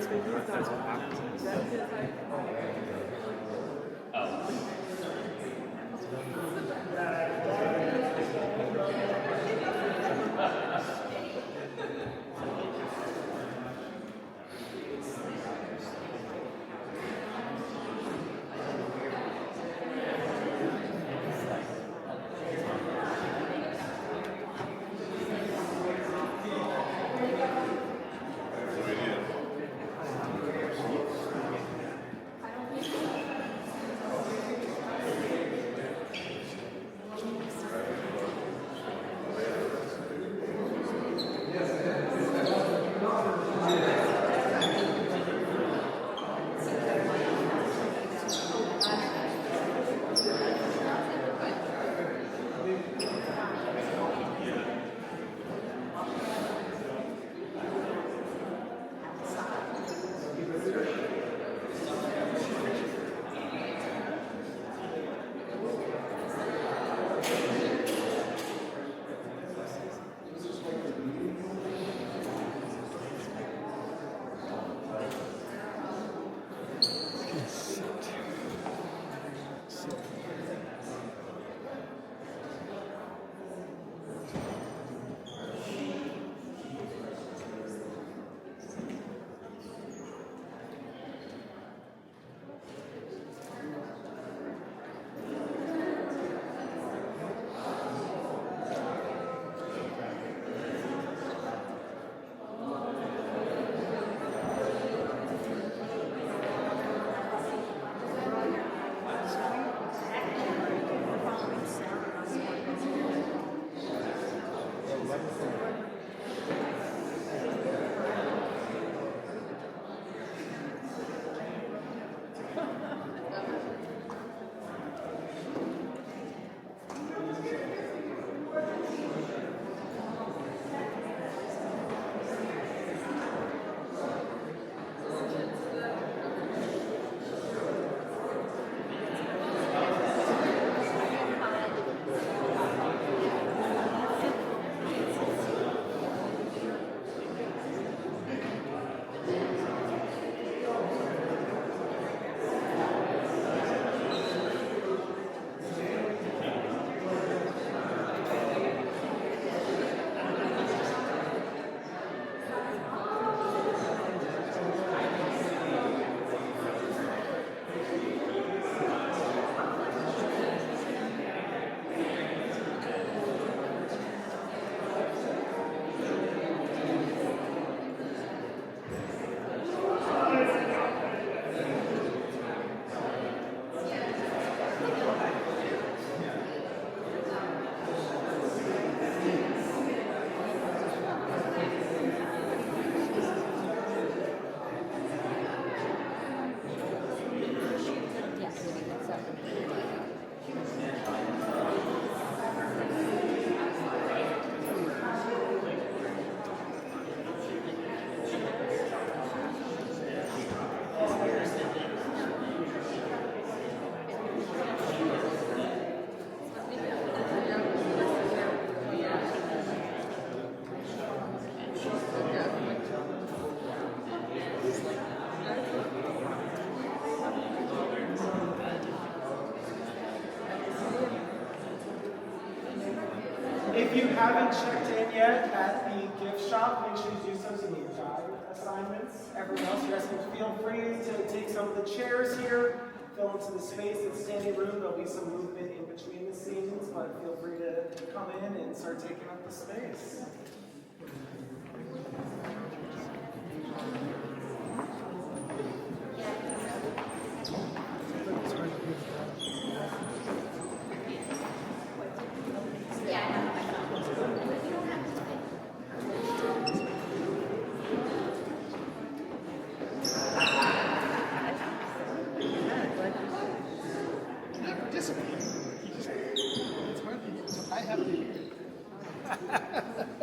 That's what happens. If you haven't checked in yet at the gift shop, make sure you do so to your guide assignments. Everyone else, you guys can feel free to take some of the chairs here, fill into the space and standing room. There'll be some movement in between the scenes, but feel free to come in and start taking up the space. I have to hear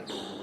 it.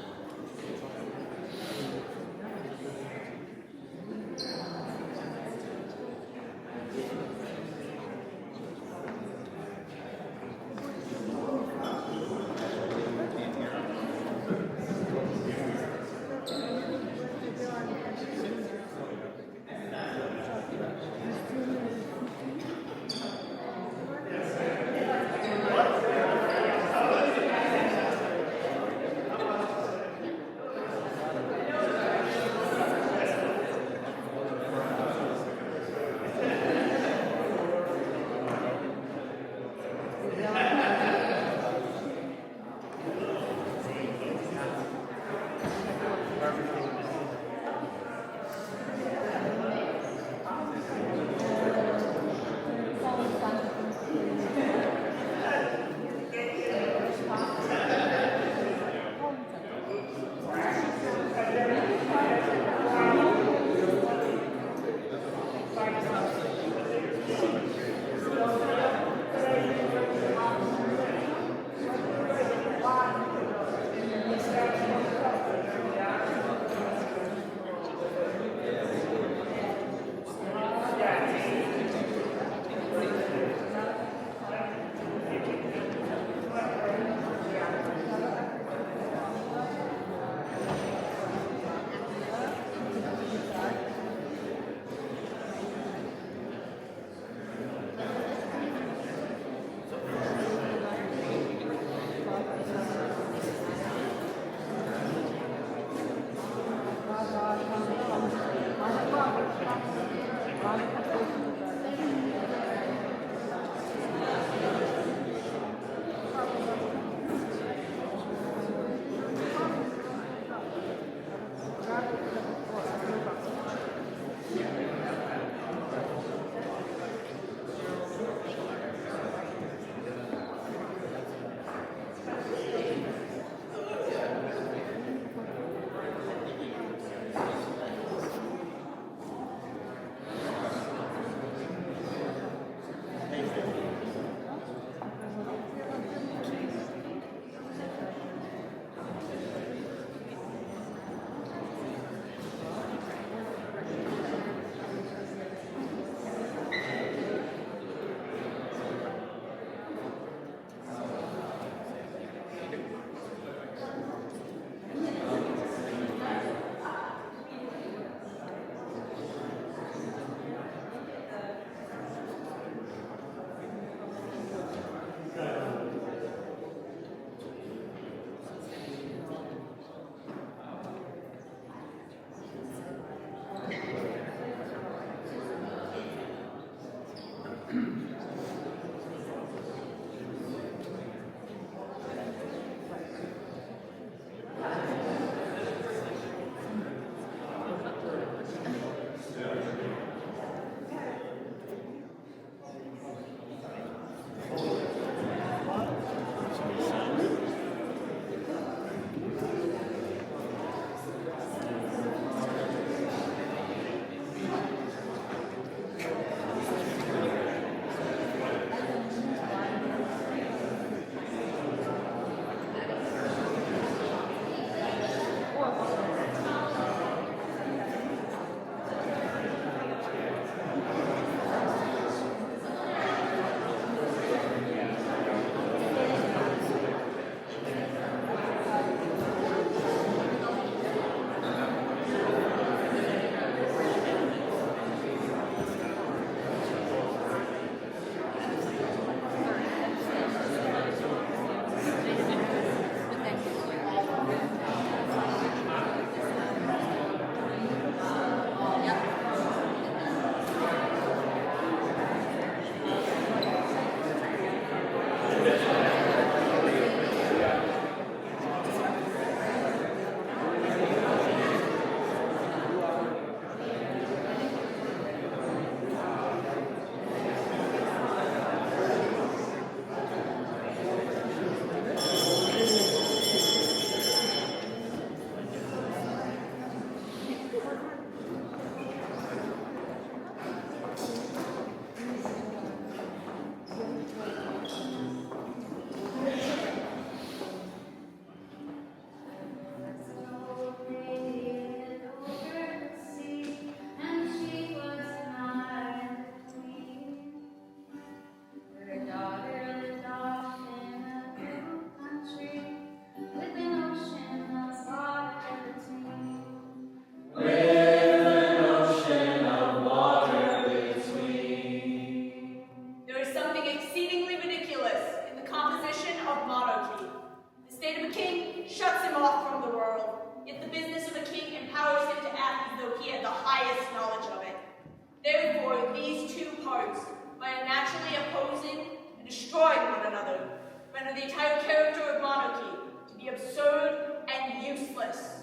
parts by unnaturally opposing and destroying one another, render the entire character of monarchy to be absurd and useless.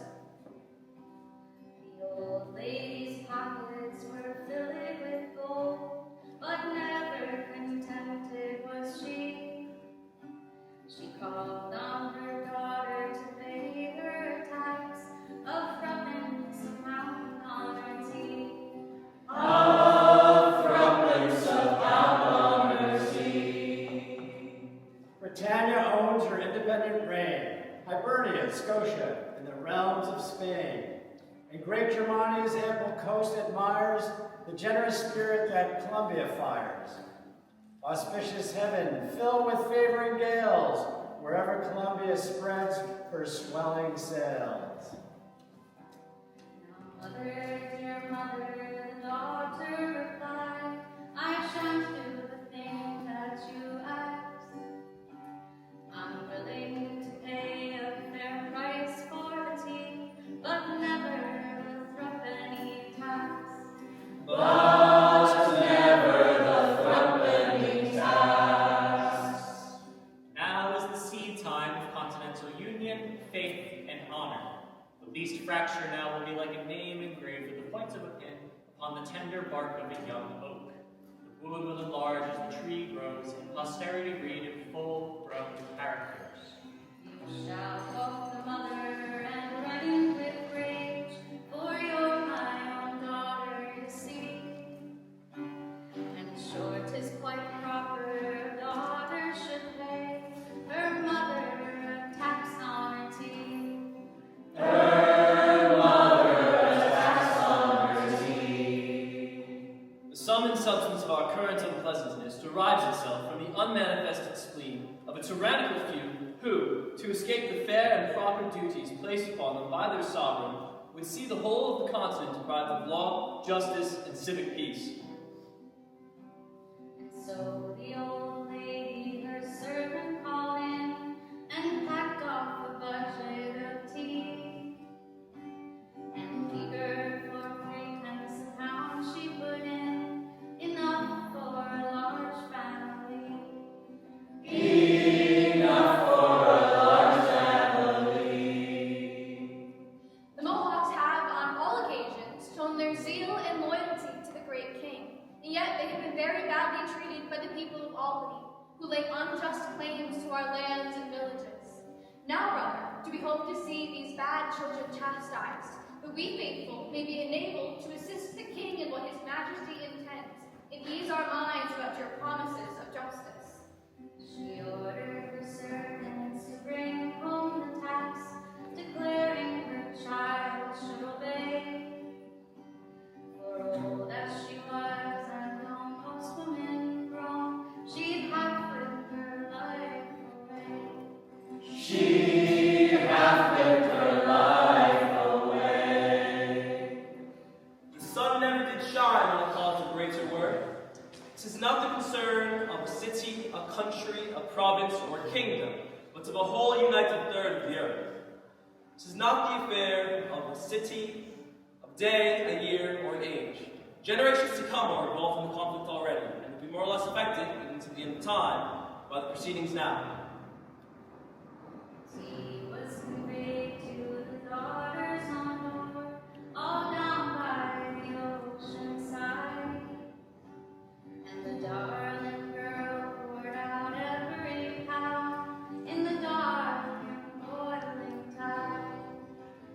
The old lady's pockets were filled with gold, but never contented was she. She called on her daughter to pay her tax of threepence amount on her tea. Of threepence amount on her tea. Britannia owns her independent reign, Hibernia, Scotia, and the realms of Spain. And Great Germany's ample coast admires the generous spirit that Columbia fires. Auspicious heaven, filled with favoring gales, wherever Columbia spreads her swelling sails. Now, mother, dear mother, the daughter replied, I shan't do the thing that you ask. I'm willing to pay a fair price for the tea, but never a threepenny tax. But never the threepenny tax. Now is the seed time of continental union, faith, and honor. The least fracture now will be like a name engraved with the points of a pin upon the tender bark of a young oak. The wood will enlarge as the tree grows, and posterity read in full-grown characters. You shall quote the mother and rend with rage, for you're my own daughter, you see. And sure 'tis quite proper a daughter should pay her mother a tax on her tea. Her mother a tax on her tea. The sum and substance of our current unpleasantness derives itself from the unmanifested spleen of a tyrannical few who, to escape the fair and proper duties placed upon them by their sovereign, would see the whole of the continent deprived of law, justice, and civic peace. And so the old lady her servant called in and packed off a budget of tea. And eager for threepence a pound she put in, enough for a large family. Enough for a large family. The Mohawks have, on all occasions, shown their zeal and loyalty to the great king, and yet they have been very badly treated by the people of Albany, who lay unjust claims to our lands and villages. Now, brother, do we hope to see these bad children chastised, that we faithful may be enabled to assist the king in what his majesty intends, and ease our minds about your promises of justice. She ordered her servants to bring home the tax, declaring her child should obey. For old as she was and almost woman grown, she'd have lived her life away. She hath lived her life away. The sun never did shine on a cause of greater worth. 'Tis not the concern of a city, a country, a province, or a kingdom, but of a whole united third of the earth. 'Tis not the affair of a city, of day, a year, or an age. Generations to come are involved in the conflict already, and will be more or less affected, even to the end of time, by the proceedings now. Tea was conveyed to the daughters on board, all down by the ocean side. And the darling girl poured out every pound in the dark and boiling tide.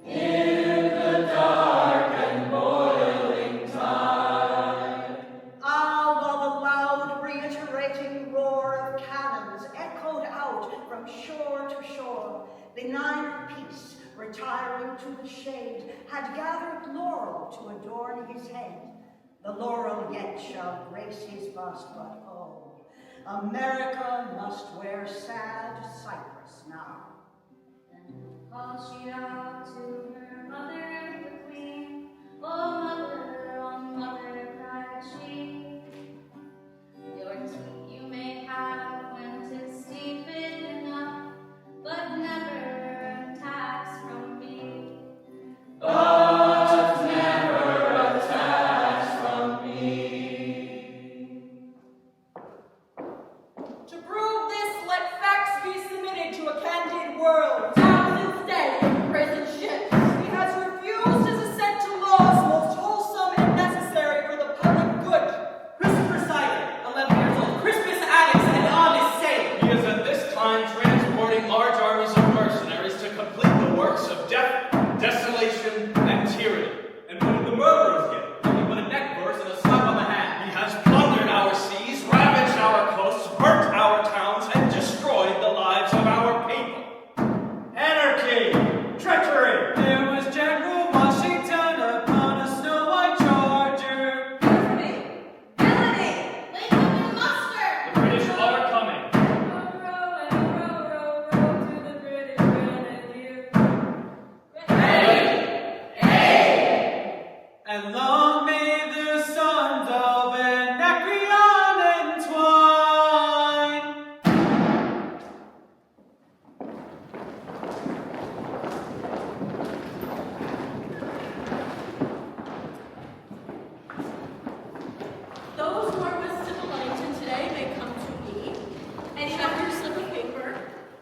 In the dark and boiling tide. Ah, while the loud reiterating roar of cannons echoed out from shore to shore, benign peace, retiring to the shade, had gathered laurel to adorn his head. The laurel yet shall grace his bust, but oh, America must wear sad cypress now. Then called she out to her mother, the queen. Oh mother, cried she. Your tea you may have when 'tis steeped enough, but never a tax from me. But never a tax from me.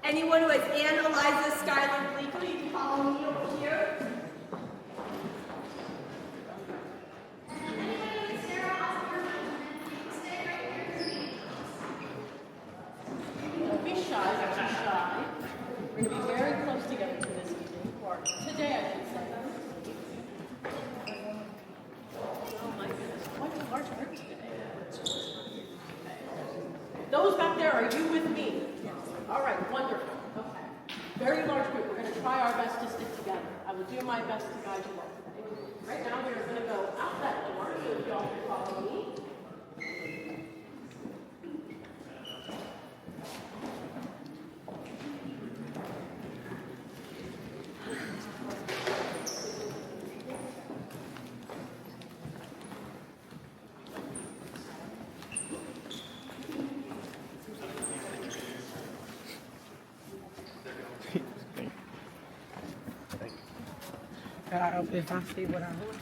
Anyone who has Anne Eliza Schuyler Bleakley, can follow me over here. Don't be shy, don't be shy. We're going to be very close together for this evening, or today I should say. Oh my goodness, quite a large group today. Those back there, are you with me? Yes. All right, wonderful. Okay. Very large group. We're going to try our best to stick together. I will do my best to guide you all today. Right now, we're going to go out that door, so if y'all can follow me. If I see what I want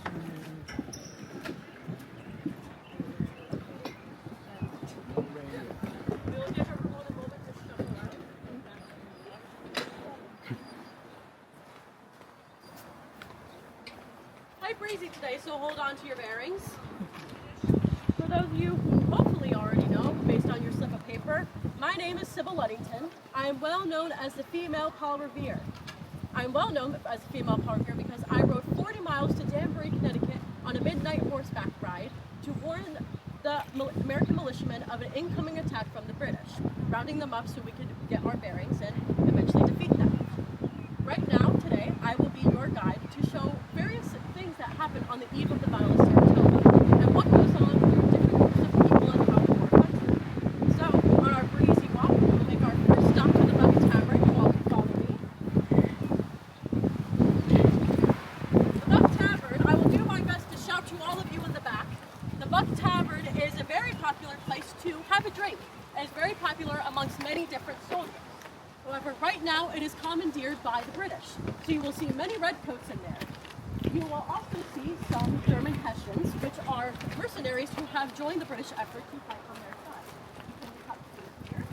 Quite breezy today, so hold on to your bearings. For those of you who hopefully already know, based on your slip of paper, my name is Sybil Luddington. I am well known as the female Paul Revere. I'm well known as a female Paul Revere because I rode 40 miles to Danbury, Connecticut on a midnight horseback ride to warn the American militiamen of an incoming attack from the British, rounding them up so we could get our bearings and eventually defeat them. Right now, today, I will be your guide to show various things that happen on the eve of the Battle of Saratoga and what goes on through different groups of people and how war affects them. So, on our breezy walk, we will make our first stop to the Buck Tavern. You all can follow me. The Buck Tavern, I will do my best to shout to all of you in the back. The Buck Tavern is a very popular place to have a drink. It is very popular amongst many different soldiers. However, right now it is commandeered by the British. So you will see many redcoats in there. You will also see some German Hessians, which are mercenaries who have joined the British effort to fight on their side. You can cut through here.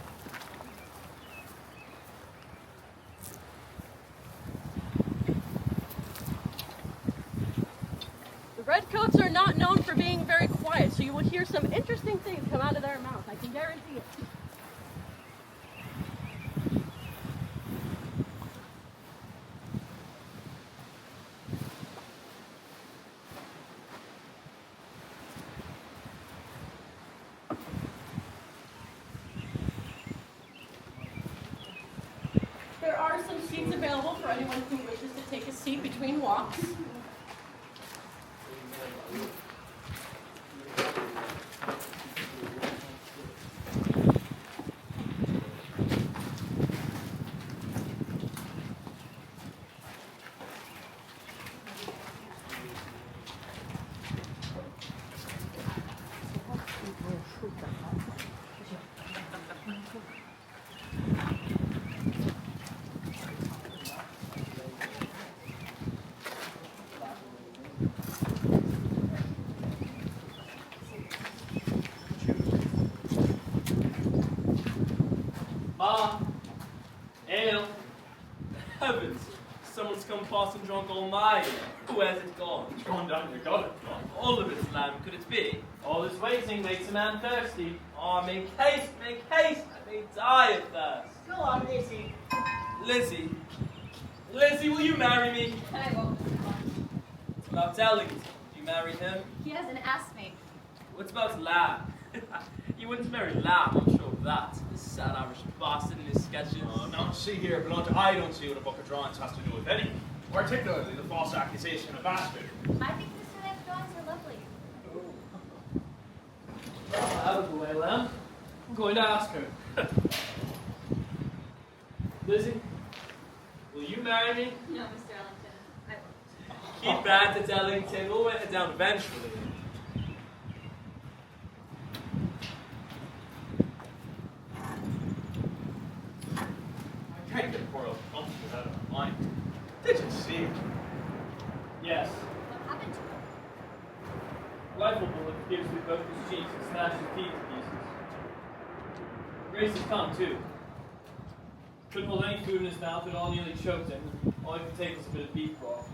The redcoats are not known for being very quiet, so you will hear some interesting things come out of their mouth. I can guarantee it. There are some seats available for anyone who wishes to take a seat between walks. Ale. Heavens, someone's come passing drunk all night. Where's it gone? It's gone down your gullet. All of it, lamb, could it be? All this waiting makes a man thirsty. Oh, make haste, make haste. I may die of thirst. Go on, Lizzie. Lizzie. Lizzie, will you marry me? I won't. It's about Ellington. Do you marry him? He hasn't asked me. What's about Lamb? You wouldn't marry Lamb, I'm sure of that. This sad Irish bastard in his sketches. Oh, now see here, Blunt, I don't see what a book of drawings has to do with anything. Particularly the false accusation of bastard. I think Mr. Knight's drawings are lovely. Out of the way, Lamb. I'm going to ask her. Lizzie, will you marry me? No, Mr. Ellington, I won't. Keep that at Ellington. We'll wear it down eventually. I can't get poor old Blumpton out of my mind. Did you see it? Yes. What happened to him? Rifle bullet pierced through both his cheeks and smashed his teeth to pieces. Grace has come, too. Couldn't hold any food in his mouth, it all nearly choked him. All he could take was a bit of beef broth.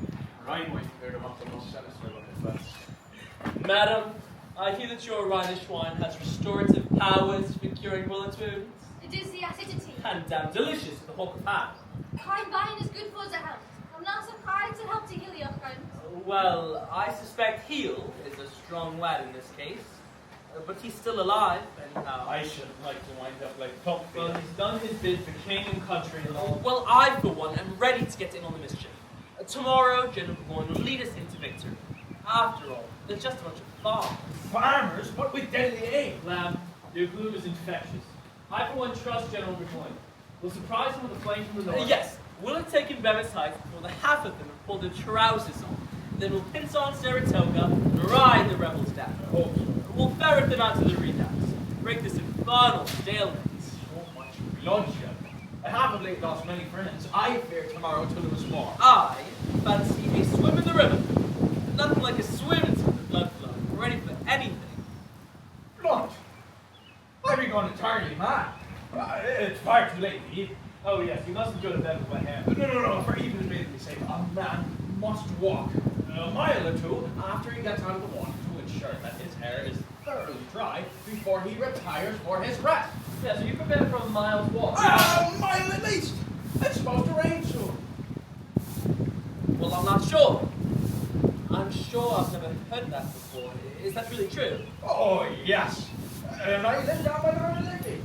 Rhine cleared him up the most sinister of his best. Madam, I hear that your Rhinish wine has restorative powers for curing bullet wounds. It is the acidity. And damn delicious with the hawk of ham. Kind wine is good for the health. I'm not surprised it helped to heal your friend. Well, I suspect heal is a strong word in this case. But he's still alive, anyhow. I shouldn't like to wind up like Pumpkin. Well, he's done his bid for king and country and all. Well, I, for one, am ready to get in on the mischief. Tomorrow, General Bourne will lead us into victory. After all, they're just a bunch of farmers. Farmers, but with deadly aim. Lamb, your gloom is infectious. I, for one, trust General Burgoyne. We'll surprise him with a flank from the north. Yes, we'll have taken Bevis Heights before the half of them have pulled their trousers on. Then we'll pinch on Saratoga and ride the rebels down. Oh, We'll ferret them out to the redoubts. Break this infernal stalemate. so much bloodshed. I have of late lost many friends. I fear tomorrow to lose more. I fancy a swim in the river. Nothing like a swim into the blood flow. Ready for anything. Blunt! I've been going entirely mad. It's far too late to eat. Oh yes, you mustn't go to bed with wet hair. No, for even admittedly sake, a man must walk a mile or two after he gets out of the water to ensure that his hair is thoroughly dry before he retires for his rest. Yeah, so you prepare for a mile's walk. A mile at least! It's supposed to rain soon. Well, I'm not sure. I'm sure I've never heard that before. Is that really true? Oh, yes. And I live down by the river Liffey.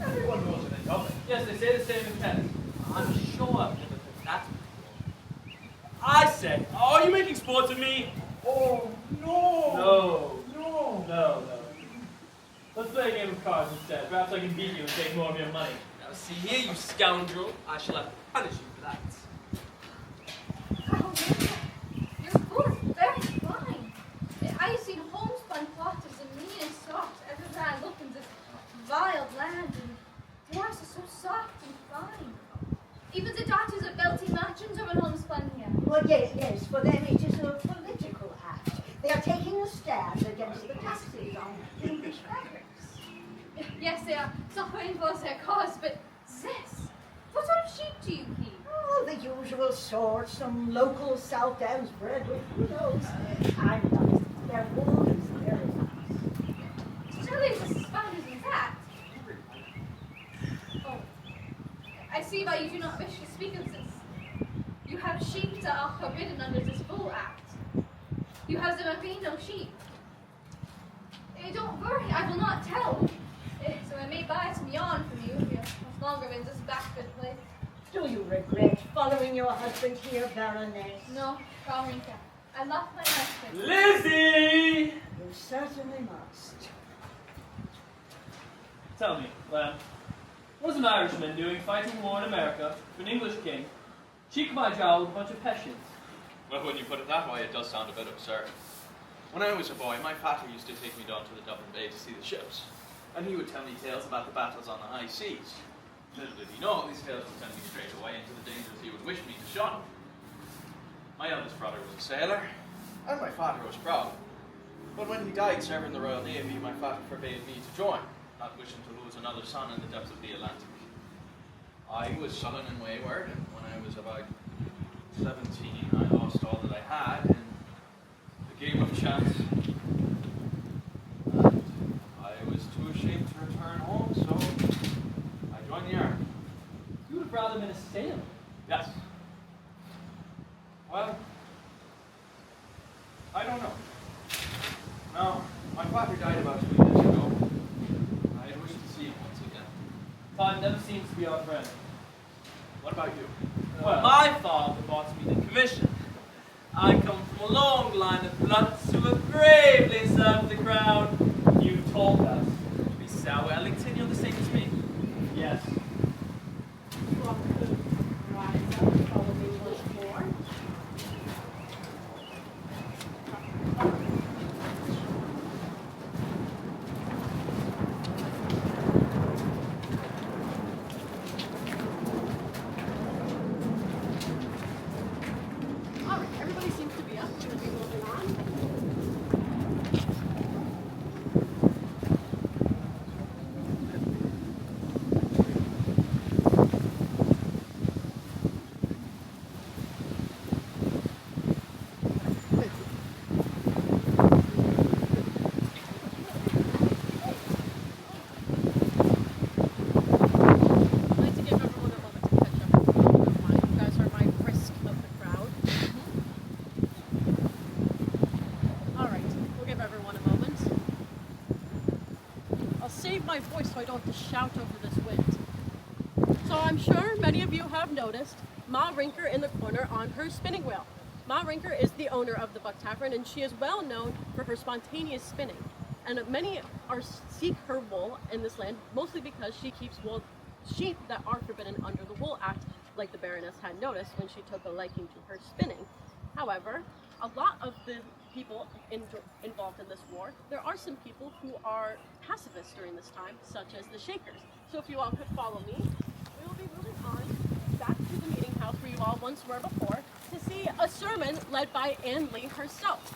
Everyone knows it in Dublin. Yes, they say the same in Kent. I'm sure I've never heard that before. I said, are you making sport of me? Oh, no. No. Let's play a game of cards instead. Perhaps I can beat you and take more of your money. Now see here, you scoundrel. I shall have to punish you for that. Oh, your food is very fine. I've seen homespun cloth as mean and soft everywhere I look in this wild land, and yours is so soft and fine. Even the daughters of wealthy merchants are homespun here. Well, yes, for them it is a political act. They are taking a stand against the taxes on English fabrics. Yes, they are suffering for their cause, but this, what sort of sheep do you keep? Oh, the usual sort, some local South Downs bred with, who knows, kind of. Their wool is very nice. Surely the spine isn't that. Oh, I see why you do not wish to speak of this. You have sheep that are forbidden under this Bull Act. You have the merino sheep. Don't worry, I will not tell. So I may buy some yarn from you if you're much longer in this backward place. Do you regret following your husband here, Baroness? No, Frau Rinka. I love my husband. Lizzie! You certainly must. Tell me, Lamb, what is an Irishman doing fighting war in America for an English king, cheek by jowl with a bunch of Hessians? Well, when you put it that way, it does sound a bit absurd. When I was a boy, my father used to take me down to the Dublin Bay to see the ships, and he would tell me tales about the battles on the high seas. Little did he know, these tales would send me straight away into the dangers he would wish me to shun. My eldest brother was a sailor, and my father was proud. But when he died serving the Royal Navy, my father forbade me to join, not wishing to lose another son in the depths of the Atlantic. I was sullen and wayward, and when I was about 17, I lost all that I had in the game of chance. And I was too ashamed to return home, so I joined the army. You would have rather been a sailor. Yes. Well, I don't know. No, my father died about 2 years ago. I had wished to see him once again. Time never seems to be our friend. What about you? Well, My father bought me the commission. I come from a long line of bloods who have bravely served the crown. you told us. Miss Wellington, you're the same as me. Yes. One could rise up and follow the English born. Alright, everybody seems to be up. Should we be moving on? save my voice so I don't have to shout over this wind. So I'm sure many of you have noticed Ma Rinker in the corner on her spinning wheel. Ma Rinker is the owner of the Buck Tavern, and she is well known for her spontaneous spinning. And many seek her wool in this land, mostly because she keeps sheep that are forbidden under the Wool Act, like the Baroness had noticed when she took a liking to her spinning. However, a lot of the people involved in this war, there are some people who are pacifists during this time, such as the Shakers. So if you all could follow me, we will be moving on back to the meeting house where you all once were before to see a sermon led by Ann Lee herself.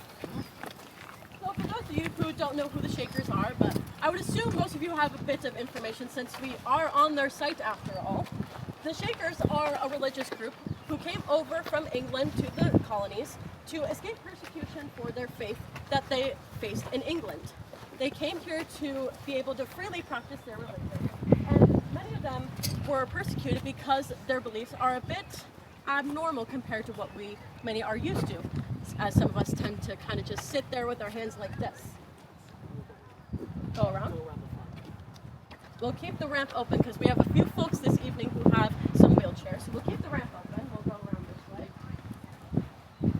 So for those of you who don't know who the Shakers are, but I would assume most of you have a bit of information since we are on their site after all. The Shakers are a religious group who came over from England to the colonies to escape persecution for their faith that they faced in England. They came here to be able to freely practice their religion, and many of them were persecuted because their beliefs are a bit abnormal compared to what many are used to, as some of us tend to kind of just sit there with our hands like this. Go around. We'll keep the ramp open because we have a few folks this evening who have some wheelchairs, so we'll keep the ramp open. We'll go around this way.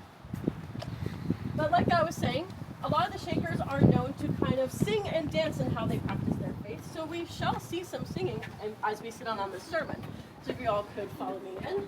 But like I was saying, a lot of the Shakers are known to kind of sing and dance in how they practice their faith, so we shall see some singing as we sit on this sermon. So if you all could follow me in.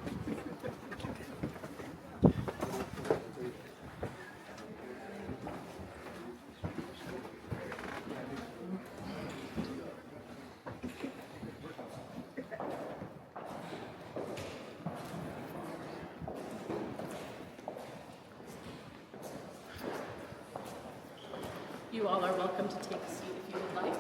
You all are welcome to take a seat if you would like.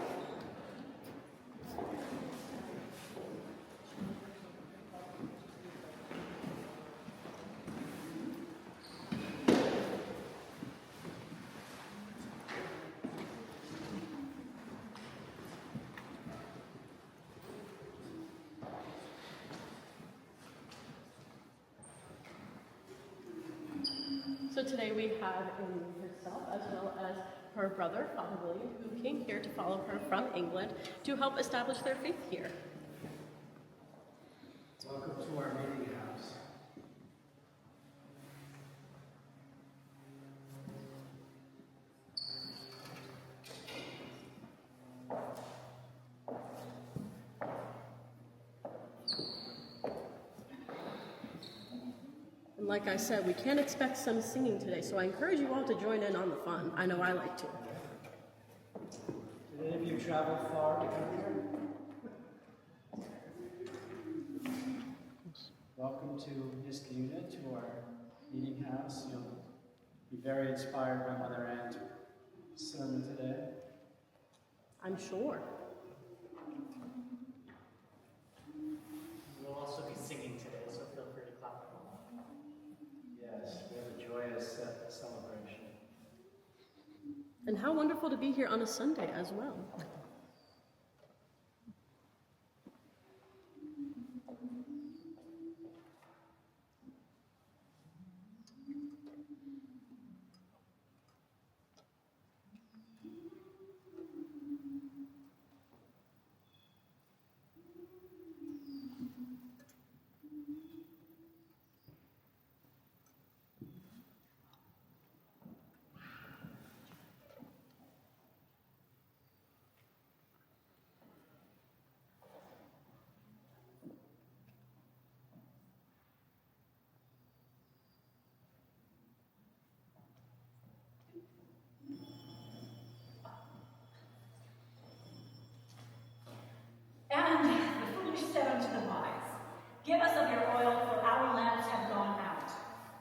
So today we have Amy herself as well as her brother, Father William, who came here to follow her from England to help establish their faith here. Welcome to our meeting house. And like I said, we can't expect some singing today, so I encourage you all to join in on the fun. I know I like to. Did any of you travel far to come here? Welcome to Niskayuna, to our meeting house. You'll be very inspired by Mother Ann's sermon today. I'm sure. We'll also be singing today, so feel free to clap along. Yes, we have a joyous celebration. And how wonderful to be here on a Sunday as well. And the foolish said unto the wise, Give us of your oil, for our lamps have gone out.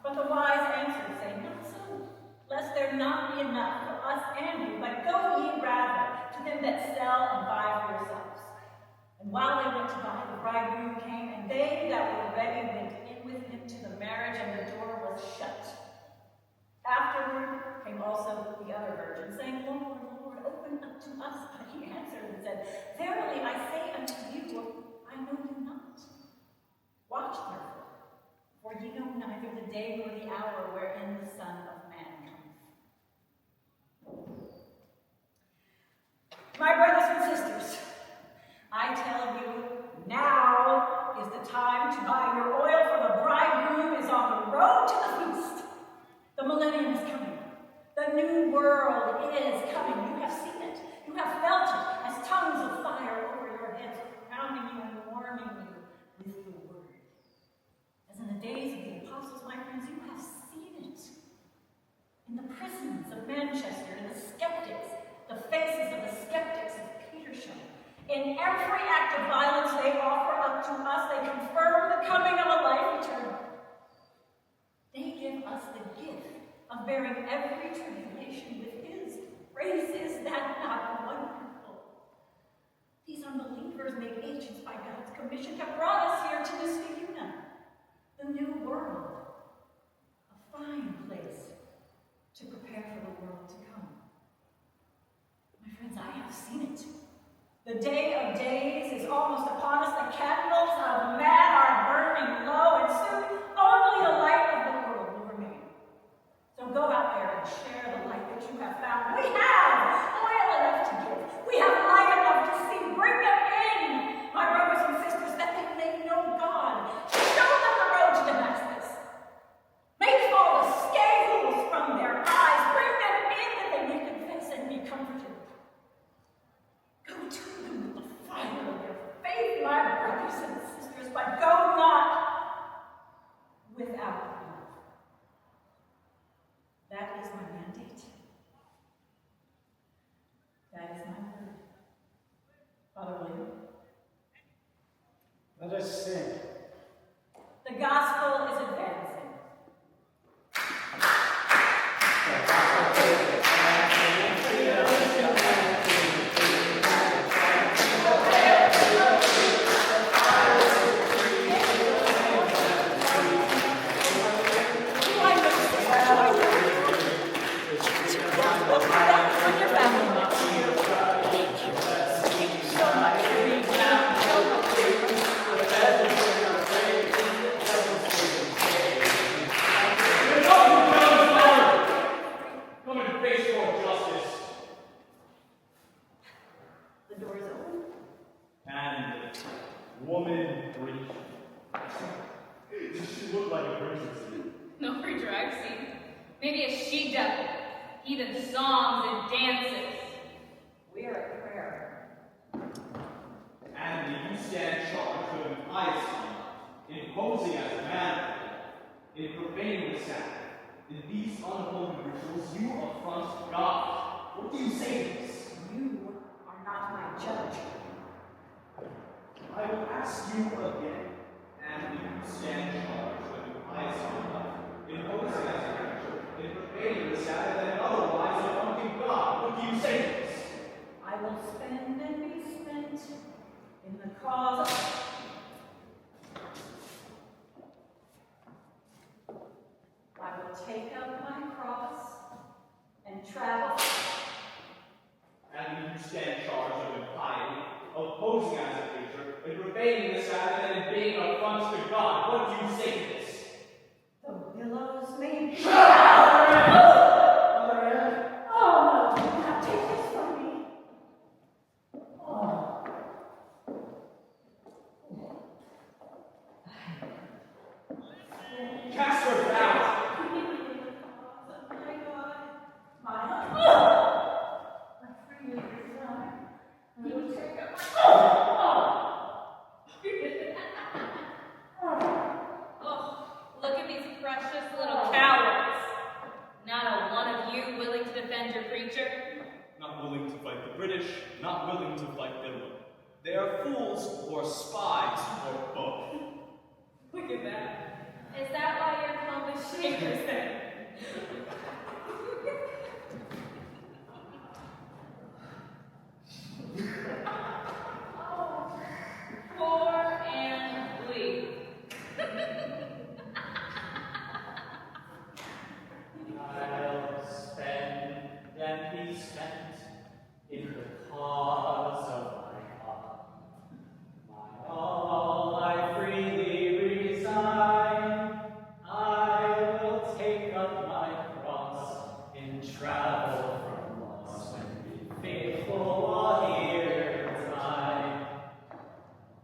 But the wise answered, saying, Not so, lest there not be enough for us and you, but go ye rather to them that sell and buy for yourselves. And while they went to buy, the bridegroom came, and they that were ready went in with him to the marriage, and the door was shut. Afterward came also the other virgins, saying, Lord, Lord, open up to us. But he answered and said, Verily I say unto you, I know you not. Watch therefore, for ye know neither the day nor the hour wherein the Son of Man cometh. My brothers and sisters, friends, I have seen it. The day of days is almost upon us. The candles of man are burning low, and soon only the light of the world will remain. So go out there and share the light that you have found. We have oil enough to give. We have light enough to see. Bring them in, my brothers and sisters, that they may know God. Show them the road to Damascus. Make all the scales from their eyes. Bring them in that they may confess and be comforted. Go to them with the fire of their faith, my brothers and sisters, but go not without love. That is my mandate. That is my word. Father William. Let us sing. The gospel is advancing. No free drag scene. Maybe a she-devil. Heathen songs and dances. We are at prayer. And you stand charged with an piety, in posing as a man, in profaning the Sabbath. In these unholy rituals, you affront God. What do you say to this? You are not my judge. I will ask you again. And you stand charged with an piety, in posing as a creature, in profaning the Sabbath, and otherwise affronting God. What do you say to this? I will spend and be spent in the cause of... I will take up my cross and travel. And you stand charged with impiety, of posing as a creature, in profaning the Sabbath, and in being affront to God. What do you say to this? The billows may be... Not willing to fight the British, not willing to fight them. They are fools or spies or both. Look at that. Is that why you're called the Shakers then? Oh, poor and bleak. I'll spend and be spent in the cause of my heart. My all I freely resign. I will take up my cross and travel from loss and be faithful all here time.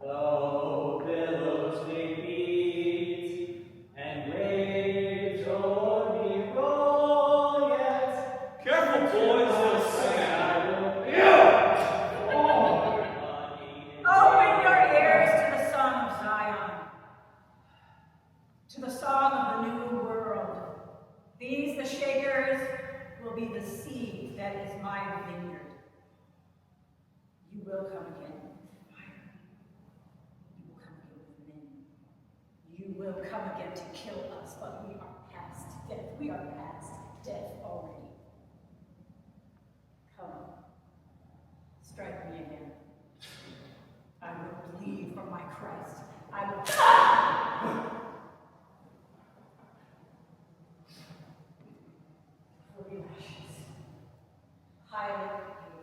Though billows may beat and rage o'er me roll, yet Careful, boys, they'll sing at you. Open your ears to the song of Zion, to the song of the new world. These, the Shakers, will be the seed that is my vineyard. You will come again with fire. You will come again with men. You will come again to kill us, but we are past death. We are past death already. Come, strike me again. I will bleed for my Christ. I will for the ashes. Highly paid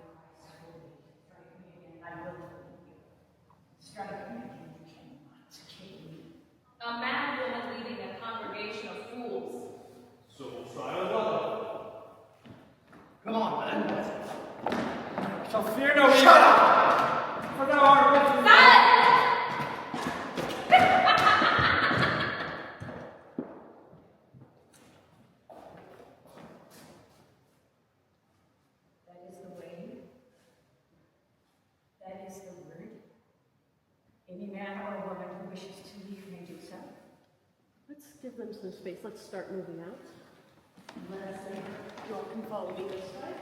shall fear no evil. Shut up! For thou art with me. That is the way. That is the word. Any man or woman who wishes to leave may do so. Let's give them some space. Let's start moving out. Let us leave. You all can follow me this way.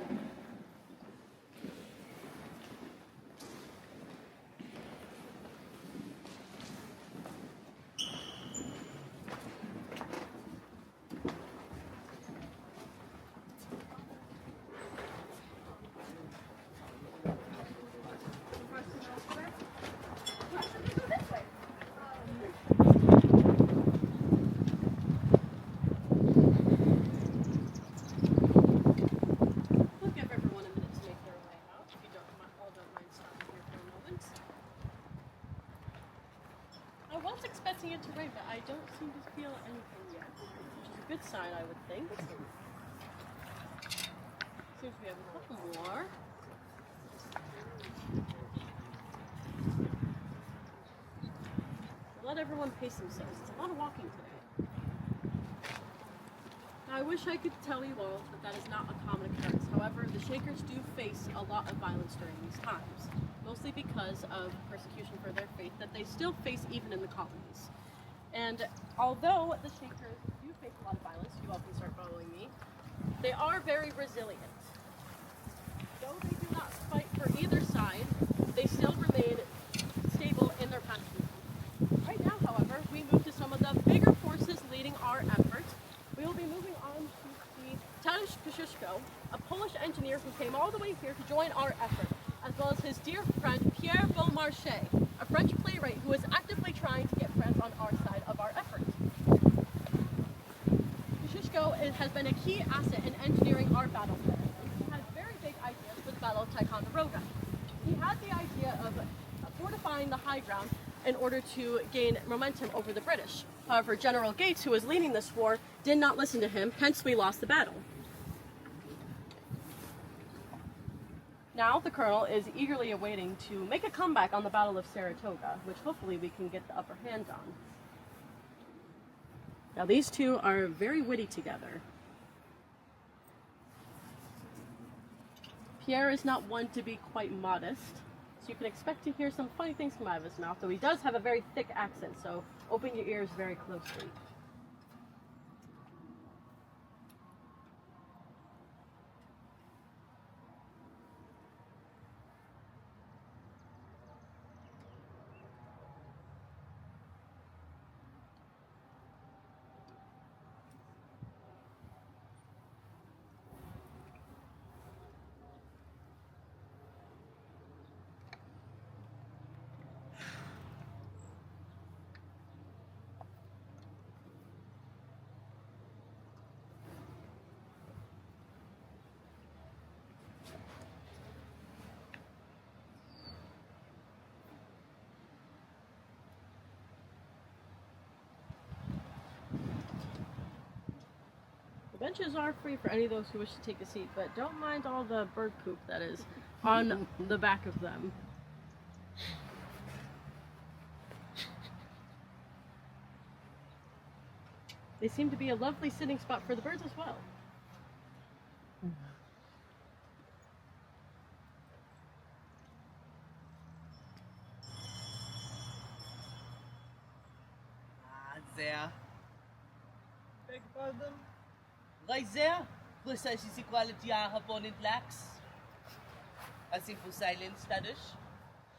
We'll give everyone a minute to make their way out, if you all don't mind stopping here for a moment. I was expecting it to rain, but I don't seem to feel anything yet, which is a good sign, I would think. Seems we have a couple more. Let everyone pace themselves. It's a lot of walking today. Now, I wish I could tell you all that that is not a common occurrence. However, the Shakers do face a lot of violence during these times, mostly because of persecution for their faith that they still face even in the colonies. And although the Shakers do face a lot of violence, you all can start following me, they are very resilient. Though they do not fight for either side, they still remain stable in their pacifism. Right now, however, we move to some of the bigger forces leading our effort. We will be moving on to the Tadeusz Kosciuszko, a Polish engineer who came all the way here to join our effort, as well as his dear friend Pierre Beaumarchais, a French playwright who is actively trying to get France on our side of our effort. Kosciuszko has been a key asset in engineering our battle plan. He had very big ideas for the Battle of Ticonderoga. He had the idea of fortifying the high ground in order to gain momentum over the British. However, General Gates, who was leading this war, did not listen to him, hence we lost the battle. Now the colonel is eagerly awaiting to make a comeback on the Battle of Saratoga, which hopefully we can get the upper hand on. Now these two are very witty together. Pierre is not one to be quite modest, so you can expect to hear some funny things come out of his mouth, though he does have a very thick accent, so open your ears very closely. The benches are free for any of those who wish to take a seat, but don't mind all the bird poop that is on the back of them. They seem to be a lovely sitting spot for the birds as well. There. Beg pardon? Right there, precisely the quality our opponent lacks. A simple silence, Tadeusz.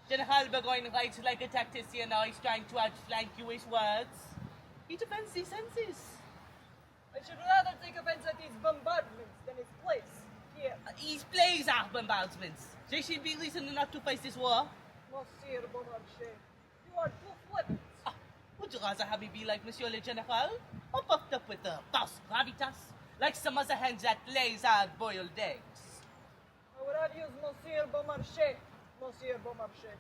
General Burgoyne writes like a tactician, now he's trying to outflank you with words. He defends his senses. I should rather take offense at his bombardments than his place here. His plays are bombardments. There should be reason not to face this war. Monsieur Beaumarchais, you are too flippant. Would you rather have me be like Monsieur le General, or puffed up with a false gravitas, like some other hens that lays hard-boiled eggs? I would have used Monsieur Beaumarchais, Monsieur Beaumarchais.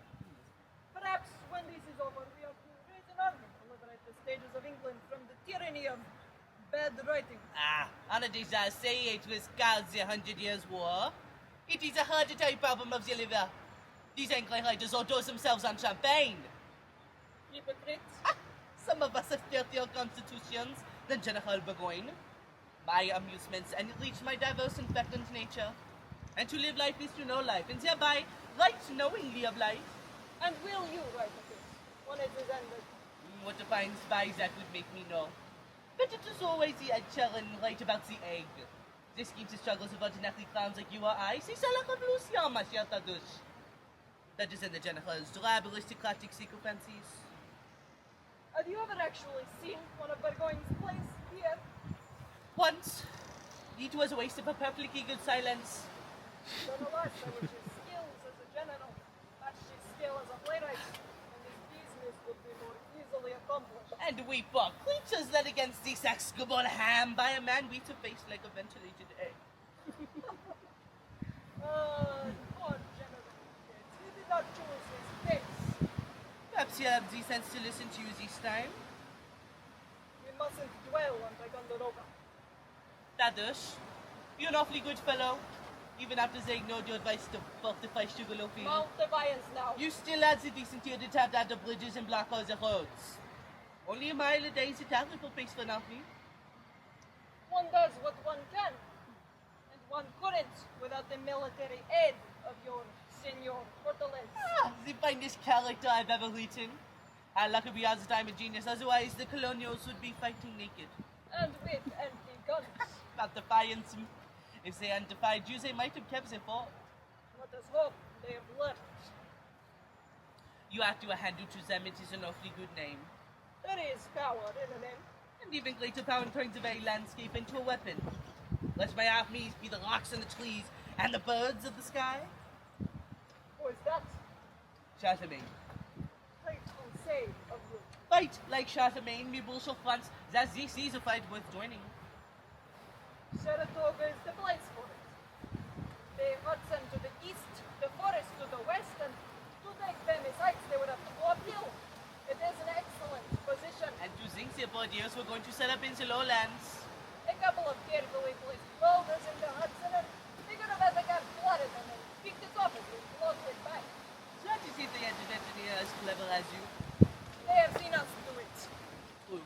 Perhaps when this is over, we have to raise an army to liberate the stages of England from the tyranny of bad writing. On a desire say it was called the 100 Years' War. It is a hereditary problem of the liver. These Anglo writers overdose themselves on champagne. Hypocrites. Some of us have filthier constitutions than General Burgoyne. My amusements enrich my diverse and fecund nature. And to live life is to know life, and thereby right knowingly of life. And will you write of this when it is ended? What a fine spies that would make me know. But it is always the eggshell and right about the egg. This keeps the struggles of ordinary clowns like you or I. C'est ça la révolution, ma chère Tadouche. That is in the General's durable aristocratic sycophancies. Have you ever actually seen one of Burgoyne's plays here? Once. It was a waste of a perfectly good silence. Nonetheless, I wish his skills as a general matched his skill as a playwright, and his business would be more easily accomplished. And we poor creatures led against this execrable ham by a man with a face like a ventilated egg. Poor general. He did not choose his face. Perhaps you have the sense to listen to you this time. We mustn't dwell on Ticonderoga. Tadeusz, you're an awfully good fellow. Even after they ignored your advice to fortify Sugarloaf Hill. Mount defiance now. You still had the decency to tap out the bridges and block all the roads. Only a mile a day is a terrible pace for nothing. One does what one can, and one couldn't without the military aid of your Senor Fortaleza. The finest character I've ever written. Luckily, has the time of genius, otherwise the colonials would be fighting naked. And with empty guns. Not defiance. If they hadn't defied you, they might have kept their fort. Let us hope they have learned. You have to hand it to them, it is an awfully good name. There is power in a name. And even greater power in turning the very landscape into a weapon. Let my armies be the rocks and the trees and the birds of the sky. Who is that? Charlemagne. Great conseil of you. Fight like Charlemagne, me bullshit fronts, that this is a fight worth joining. Saratoga is the place for it. The Hudson to the east, the forest to the west, and to take famous heights they would have to go uphill. It is an excellent position. And to think the Bordeaux were going to set up in the lowlands. A couple of carefully placed boulders in the Hudson, and they could have had the camp flooded and then picked it up as we floated it back. So that is if they had an engineer as clever as you. They have seen us do it. True.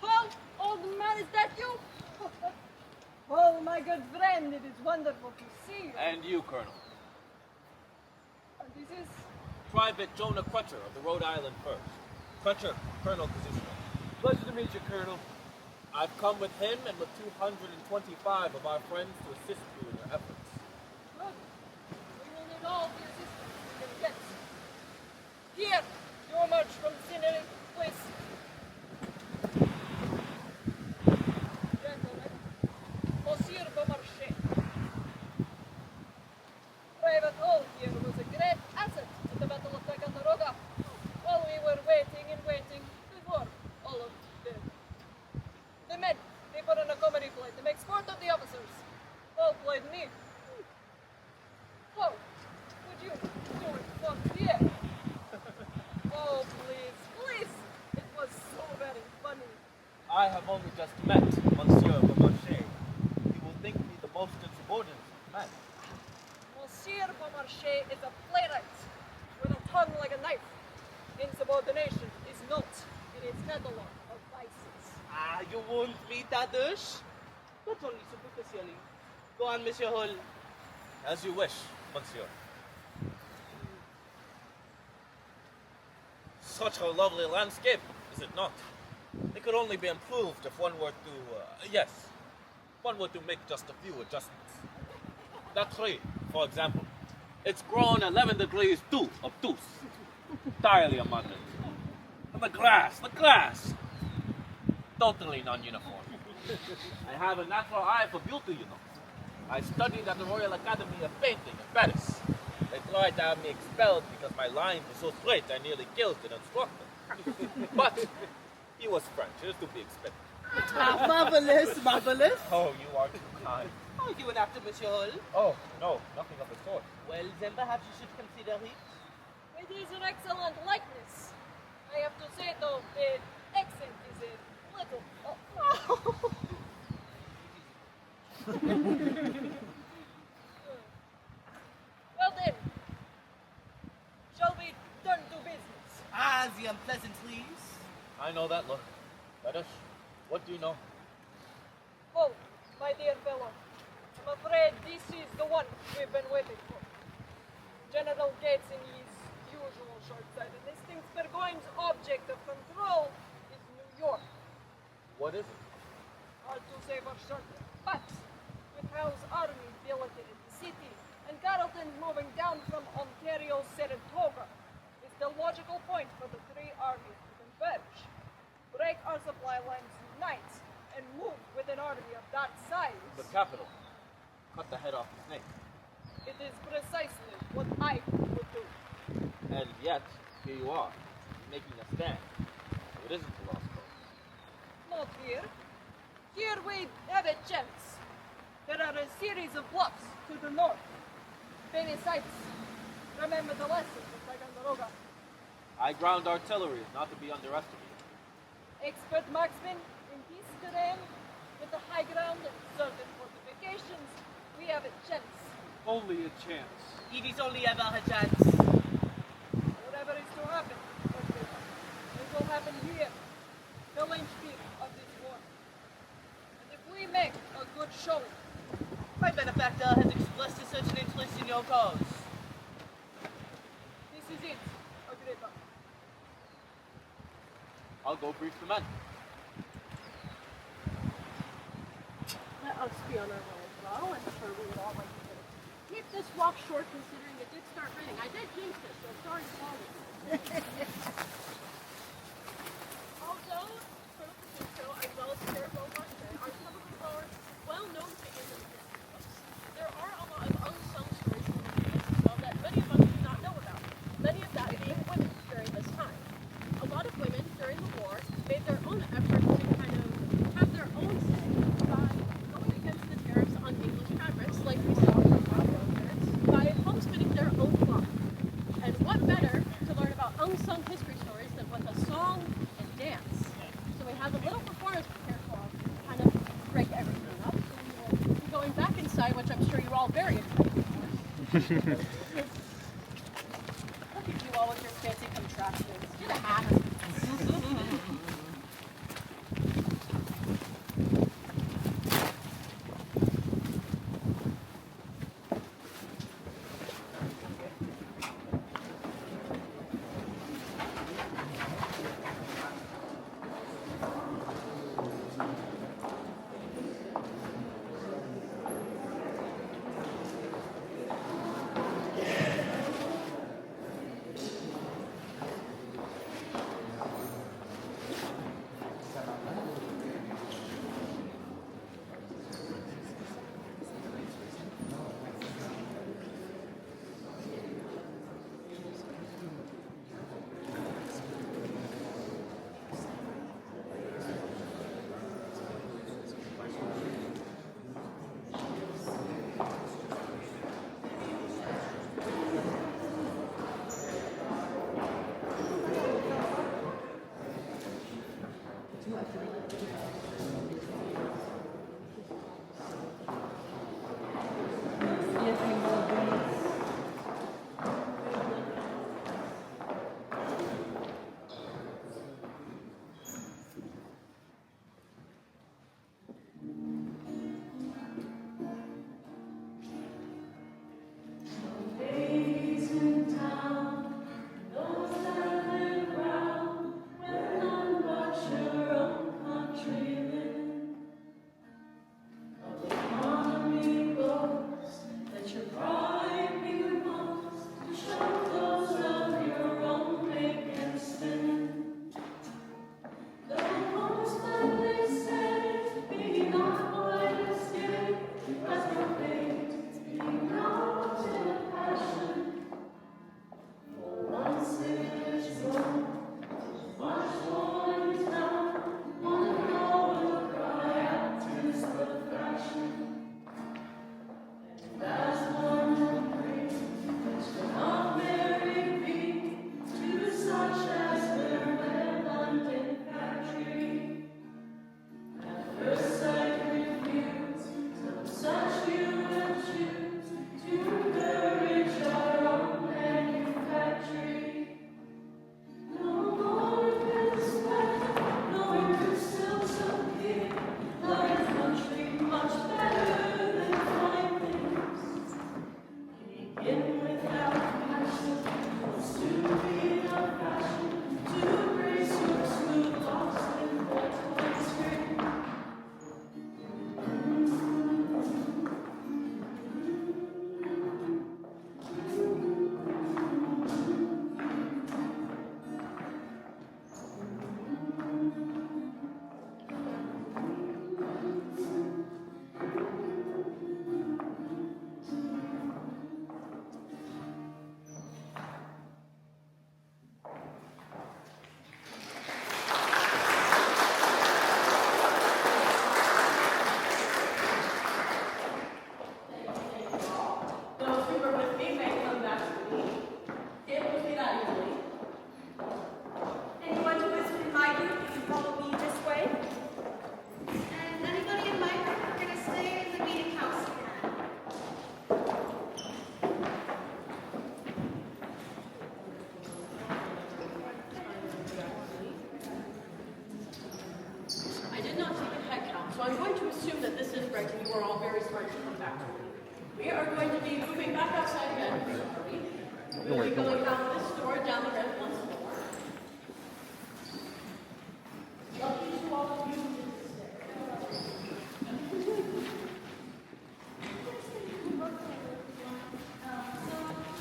Paul, old man, is that you? Oh, my good friend, it is wonderful to see you. And you, Colonel. And this is... Private Jonah Crutcher of the Rhode Island 1st. Crutcher, Colonel Position. Pleasure to meet you, Colonel. I've come with him and with 225 of our friends to assist you in your efforts. Good. We will need all the assistance we can get. Here, you emerge from the scenery, please. Gentlemen, Monsieur Beaumarchais. Private Hall here was a great asset to the Battle of Ticonderoga. While we were waiting and waiting before all of the men, they put on a comedy play to make sport of the officers. All played me. Oh, would you do it from here? Oh, please, please. It was so very funny. I have only just met Monsieur Beaumarchais. He will think me the most insubordinate man. Monsieur Beaumarchais is a playwright with a tongue like a knife. Insubordination is not in his catalogue of vices. You won't meet Tadeusz? But only superficially. Go on, Monsieur Hull. As you wish, Monsieur. Such a lovely landscape, is it not? It could only be improved if one were to, yes, one were to make just a few adjustments. That tree, for example, it's grown 11 degrees too obtuse, entirely abundant. And the grass, totally non-uniform. I have a natural eye for beauty, you know. I studied at the Royal Academy of Painting in Paris. They tried to have me expelled because my lines were so straight I nearly killed an instructor. But he was French, it is to be expected. Marvelous, marvelous. Oh, you are too kind. Oh, you went after Monsieur Hull? Oh, no, nothing of the sort. Well, then perhaps you should consider it. It is an excellent likeness. I have to say, though, the accent is a little... Well then, shall we turn to business? As the unpleasant please. I know that look. Fetish, what do you know? Oh, my dear fellow, I'm afraid this is the one we've been waiting for. General Gates in his usual short-sightedness thinks Burgoyne's object of control is New York. What is it? Hard to say for certain, but with Howe's army billeted in the city and Carleton moving down from Ontario's Saratoga, it's the logical point for the three armies to converge, break our supply lines, unite, and move with an army of that size. The capital. Cut the head off the snake. It is precisely what I would do. And yet, here you are, making a stand. So it isn't a lost cause. Not here. Here we have a chance. There are a series of bluffs to the north. Famous sites. Remember the lessons of Ticonderoga. High ground artillery is not to be underestimated. Expert marksmen in this terrain, with the high ground and certain fortifications, we have a chance. Only a chance. It is only ever a chance. Whatever is to happen, it will happen here, the linchpin of this war. And if we make a good showing, My benefactor has expressed a certain interest in your cause. this is it, Agrippa. I'll go brief the men. Let us be on our way as well. I'm sure we would all like to keep this walk short considering it did start raining. I did jinx it, so sorry to all of you. Also, Colonel Pacheco, as well as Sheriff Beaumont are some of the more well-known figures in the history books. There are a lot of unsung stories in the past as well that many of us do not know about. Many of that being women during this time. A lot of women during the war made their own efforts to kind of have their own say by going against the tariffs on English fabrics, like we saw from our grandparents, by homespinning their own cloth. And what better to learn about unsung history stories than with a song and dance? So we have a little performance prepared for us to kind of break everything up. So we will be going back inside, which I'm sure you're all very excited for. Look at you all with your fancy contraptions. Get a hat. We are going to be moving back outside again. We'll be going down this door, down the ramp once more. Lucky to all of you who did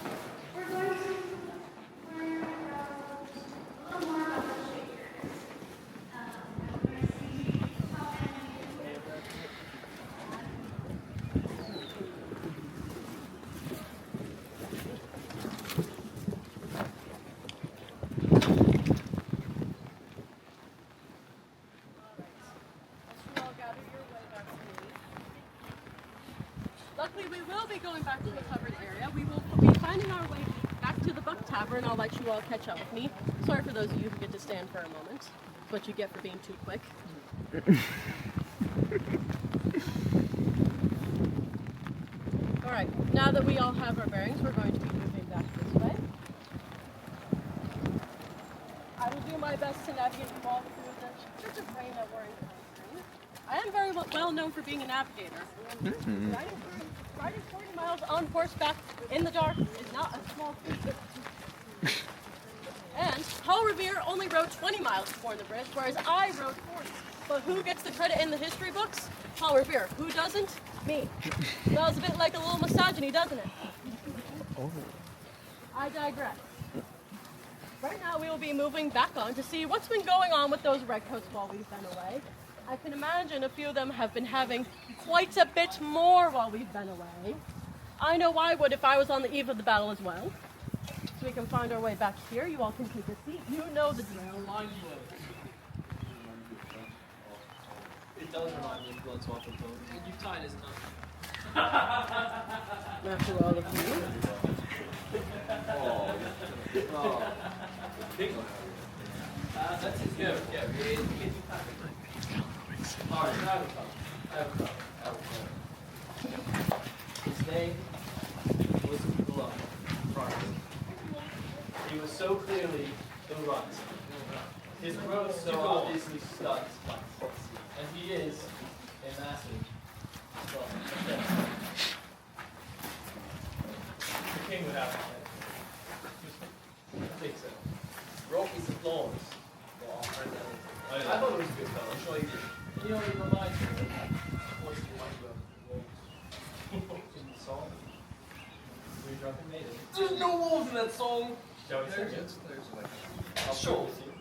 We're going to learn about a little more about the Shakers. We're going to see how animated Luckily, we will be going back to the covered area. We will be finding our way back to the Buck Tavern. I'll let you all catch up with me. Sorry for those of you who get to stand for a moment. It's what you get for being too quick. Alright, now that we all have our bearings, we're going to be moving back this way. I will do my best to navigate you all through the strips of rain that we're encountering. I am very well known for being a navigator. Riding 40 miles on horseback in the dark is not a small feat. And Paul Revere only rode 20 miles before the bridge, whereas I rode 40. But who gets the credit in the history books? Paul Revere. Who doesn't? Me. Smells a bit like a little misogyny, doesn't it? Oh. I digress. Right now we will be moving back on to see what's been going on with those redcoats while we've been away. I can imagine a few of them have been having quite a bit more while we've been away. I know I would if I was on the eve of the battle as well. So we can find our way back here. You all can take a seat. You know the drill. It does remind me of Blood's Water Boat. You tied his tongue. After all of you. That's his gift. Yeah, really. Alright, I have a thought. His name was Blood. He was so clearly the rut. His growth so obviously studs. And he is a massive blood. The king would have to say. I think so. Broke his applause. I thought it was a good fellow. I'm sure he did. You know, he reminds me of course you might go in the song. Three Drunken Maidens. There's no wolves in that song! Shall we sing it? I'll show you.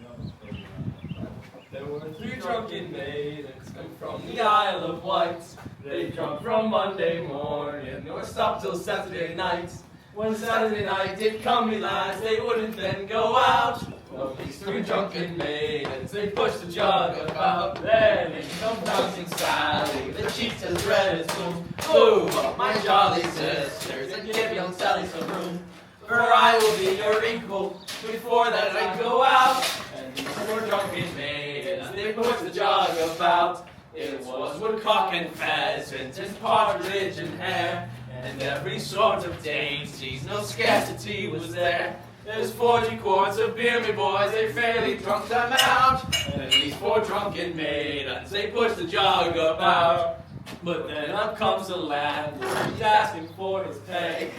There were three drunken maidens come from the Isle of Wight. They drunk from Monday morning, nor stopped till Saturday night. When Saturday night did come, me lads, they wouldn't then go out. Well, these three drunken maidens, they pushed the jug about. Then in come bouncing Sally, the cheeks as red as moon. Move up, my jolly sisters, and give young Sally some room. For I will be your equal, before that I go out. And these four drunken maidens, they pushed the jug about. It was woodcock and pheasant, and partridge and hare, and every sort of dainties, no scarcity was there. There's 40 quarts of beer, me boys, they fairly drunk them out. And these four drunken maidens, they push the jug about. But then up comes the landlord, he's asking for his pay.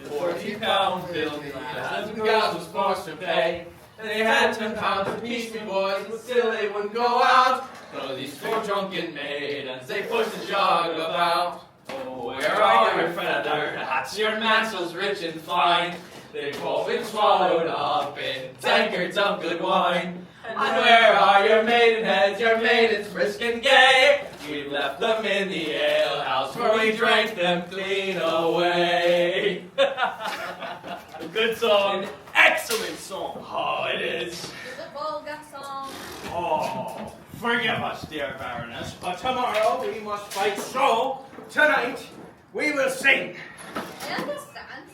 The 40-pound bill, the lads and gals was forced to pay. And they had 10 pounds apiece, me boys, but still they wouldn't go out. So these four drunken maidens, they push the jug about. Oh, where are your feathered hats, your mantles rich and fine? They've all been swallowed up in tankards of good wine. And where are your maidenheads, your maidens brisk and gay? We left them in the alehouse where we drank them clean away. A good song. An excellent song. Oh, it is. It's a vulgar song. Oh, forgive us, dear Baroness, but tomorrow we must fight, so tonight we will sing. I understand.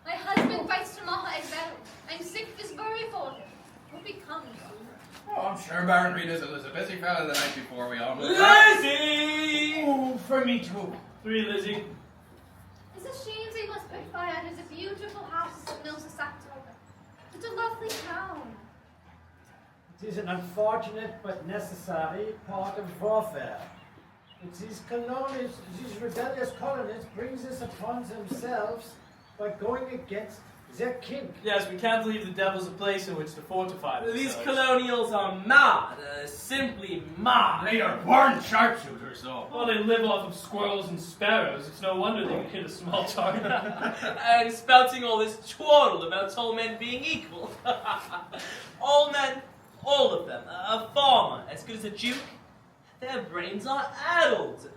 My husband fights tomorrow as well. I'm sick this very for him. What becomes you? Oh, I'm sure Baron Rita's a busy fella the night before we all moved. Lizzie! Oh, for me too. Three, Lizzie. It's a shame they must put fire to the beautiful house of Mills October. It's a lovely town. It is an unfortunate but necessary part of warfare. It's these colonists, these rebellious colonists brings this upon themselves by going against their king. Yes, we can't leave the devils a place in which to fortify themselves. These colonials are mad, simply mad. They are born sharpshooters, though. Well, they live off of squirrels and sparrows. It's no wonder they can hit a small target. And spouting all this twaddle about all men being equal. All men, all of them. A farmer, as good as a duke, their brains are addled.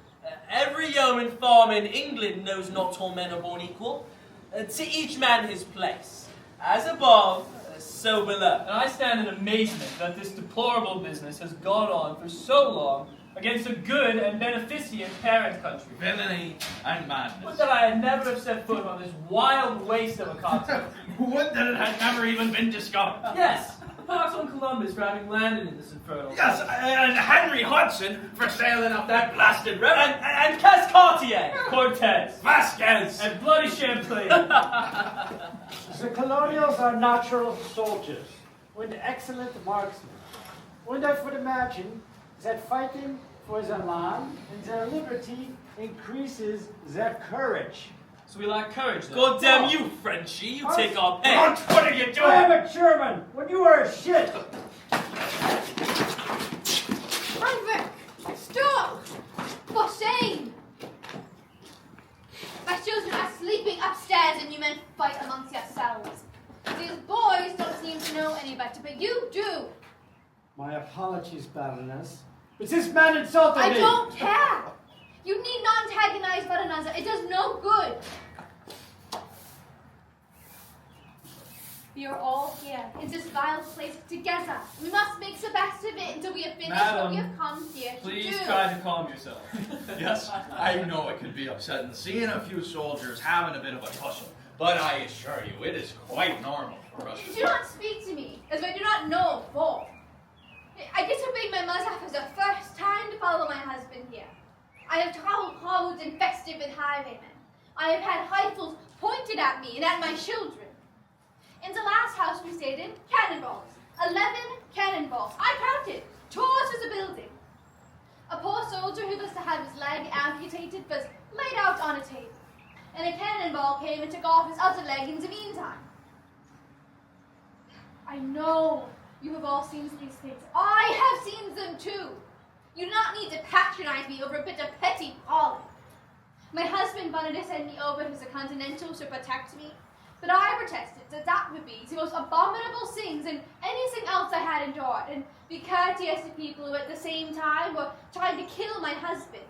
Every yeoman farmer in England knows not all men are born equal. To each man his place. As above, so below. And I stand in amazement that this deplorable business has gone on for so long against a good and beneficent parent country. Villainy and madness. Would that I had never have set foot on this wild waste of a continent. Would that it had never even been discovered. Yes, pox on Columbus for having landed in this infernal. Yes, and Henry Hudson for sailing up that blasted river. And Cascartier. Cortez. Vasquez. And bloody Champlain. The colonials are natural soldiers, with excellent marksmen. One I would imagine that fighting for their land and their liberty increases their courage. So we lack courage, then. God damn you, Frenchie, you take our pay. What are you doing? I am a German, when you are a shit. Frederick, stop! For shame! My children are sleeping upstairs and you men fight amongst yourselves. These boys don't seem to know any better, but you do. My apologies, Baroness, but this man insulted me. I don't care. You need not antagonize one another. It does no good. We are all here in this vile place together. We must make the best of it until we have finished what we have come here to do. Please try to calm yourself. Yes, I know it can be upsetting seeing a few soldiers having a bit of a tussle, but I assure you it is quite normal for us. Do not speak to me, as I do not know for. I disobeyed my mother for the first time to follow my husband here. I have traveled roads infested with highwaymen. I have had rifles pointed at me and at my children. In the last house we stayed in, cannonballs. 11 cannonballs. I counted. Tore through the building. A poor soldier who was to have his leg amputated was laid out on a table. And a cannonball came and took off his other leg in the meantime. I know you have all seen these things. I have seen them too. You do not need to patronize me over a bit of petty folly. My husband wanted to send me over to the Continental to protect me, but I protested that that would be the most abominable things than anything else I had endured, and be courteous to people who at the same time were trying to kill my husband.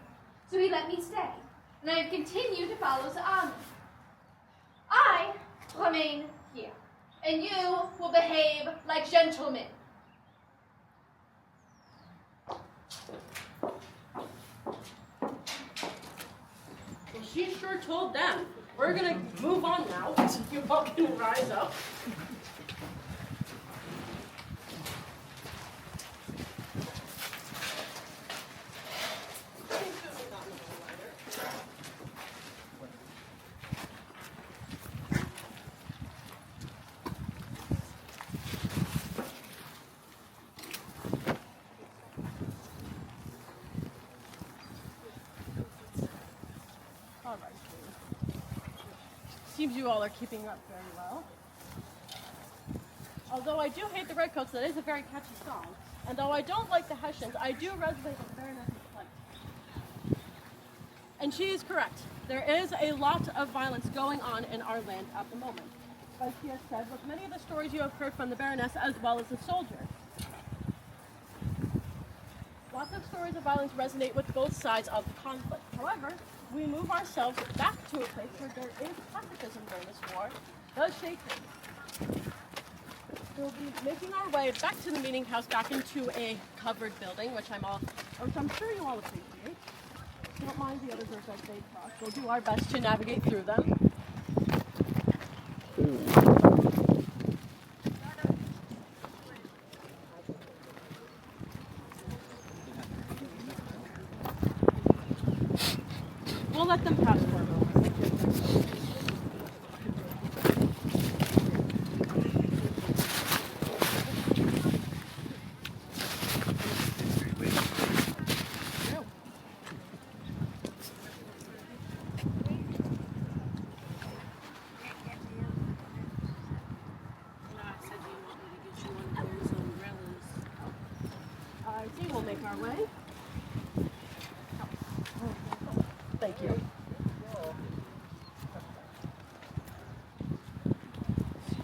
So he let me stay, and I have continued to follow the army. I remain here, and you will behave like gentlemen. Well, she sure told them. We're gonna move on now, so you all can rise up. All right. Seems you all are keeping up very well. Although I do hate the Redcoats, that is a very catchy song. And though I don't like the Hessians, I do resonate with the Baroness's plight. And she is correct. There is a lot of violence going on in our land at the moment. As she has said, with many of the stories you have heard from the Baroness as well as the soldiers. Lots of stories of violence resonate with both sides of the conflict. However, we move ourselves back to a place where there is pacifism during this war, the Shakers. We'll be making our way back to the meeting house, back into a covered building, which I'm sure you all appreciate. Don't mind the other groups as they cross. We'll do our best to navigate through them. We'll let them pass for a moment.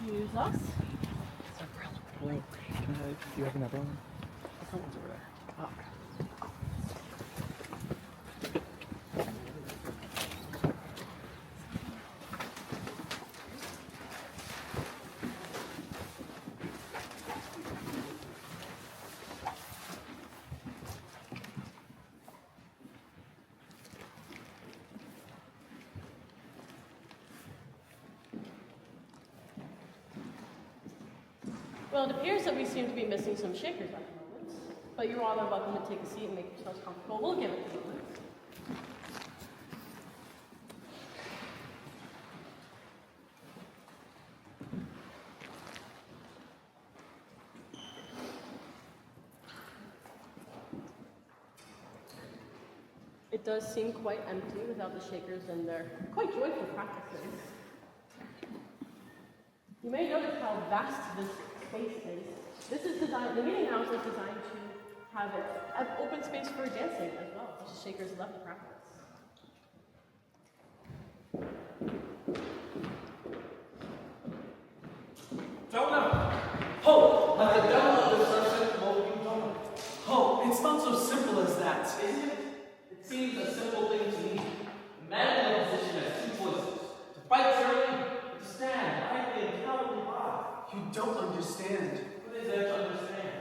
excuse us. Hello. Do you have another one? The one's over there. Oh. Well, it appears that we seem to be missing some shakers at the moment, but you're all welcome to take a seat and make yourselves comfortable. We'll give it a moment. It does seem quite empty without the shakers and their quite joyful practices. You may notice how vast this space is. This is designed, the meeting house is designed to have an open space for dancing as well, which the shakers love to practice. Jonah! Hope! At the devil of this person will be Jonah. Hope, it's not so simple as that, isn't it? It seems a simple thing to me. A man in a position has two choices. To fight tyranny, or to stand quietly and cowardly by. You don't understand. What is there to understand?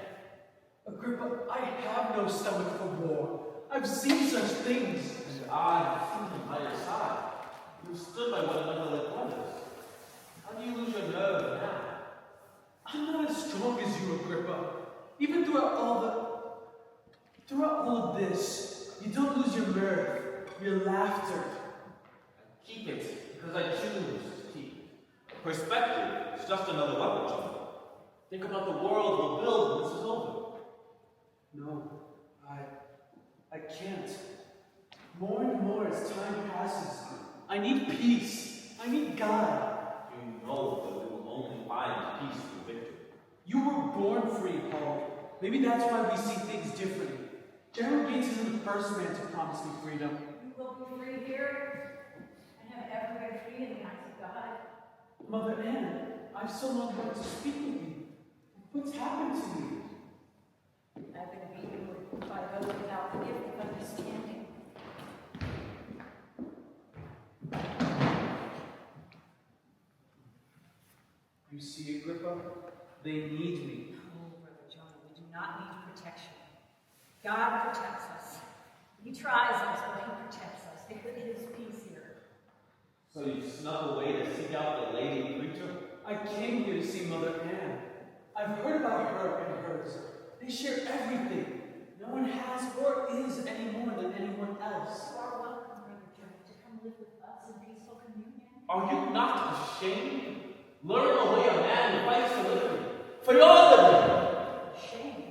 Agrippa, I have no stomach for war. I've seen such things. And I have seen him by your side. You stood by one another like brothers. How do you lose your nerve now? I'm not as strong as you, Agrippa. Even throughout all of this, you don't lose your mirth, your laughter. I keep it because I choose to keep it. Perspective is just another weapon, John. Think about the world we'll build when this is over. No, I can't. More and more as time passes, I need peace. I need God. You know that we will only find peace through victory. You were born free, Paul. Maybe that's why we see things differently. General Gates isn't the first man to promise me freedom. You will be free here, and have ever been free in the eyes of God. Mother Anna, I've so long wanted to speak with you. What's happened to you? I've been beaten by those without the gift of understanding. You see, Agrippa? They need me. Oh, Brother John, we do not need protection. God protects us. He tries us, but He protects us. There is peace here. So you snuck away to seek out the lady preacher? I came here to see Mother Anne. I've heard about her and hers. They share everything. No one has or is any more than anyone else. You are welcome, Brother John, to come live with us in peaceful communion. Are you not ashamed? Learn the way a man who fights for liberty. For your liberty! Shame.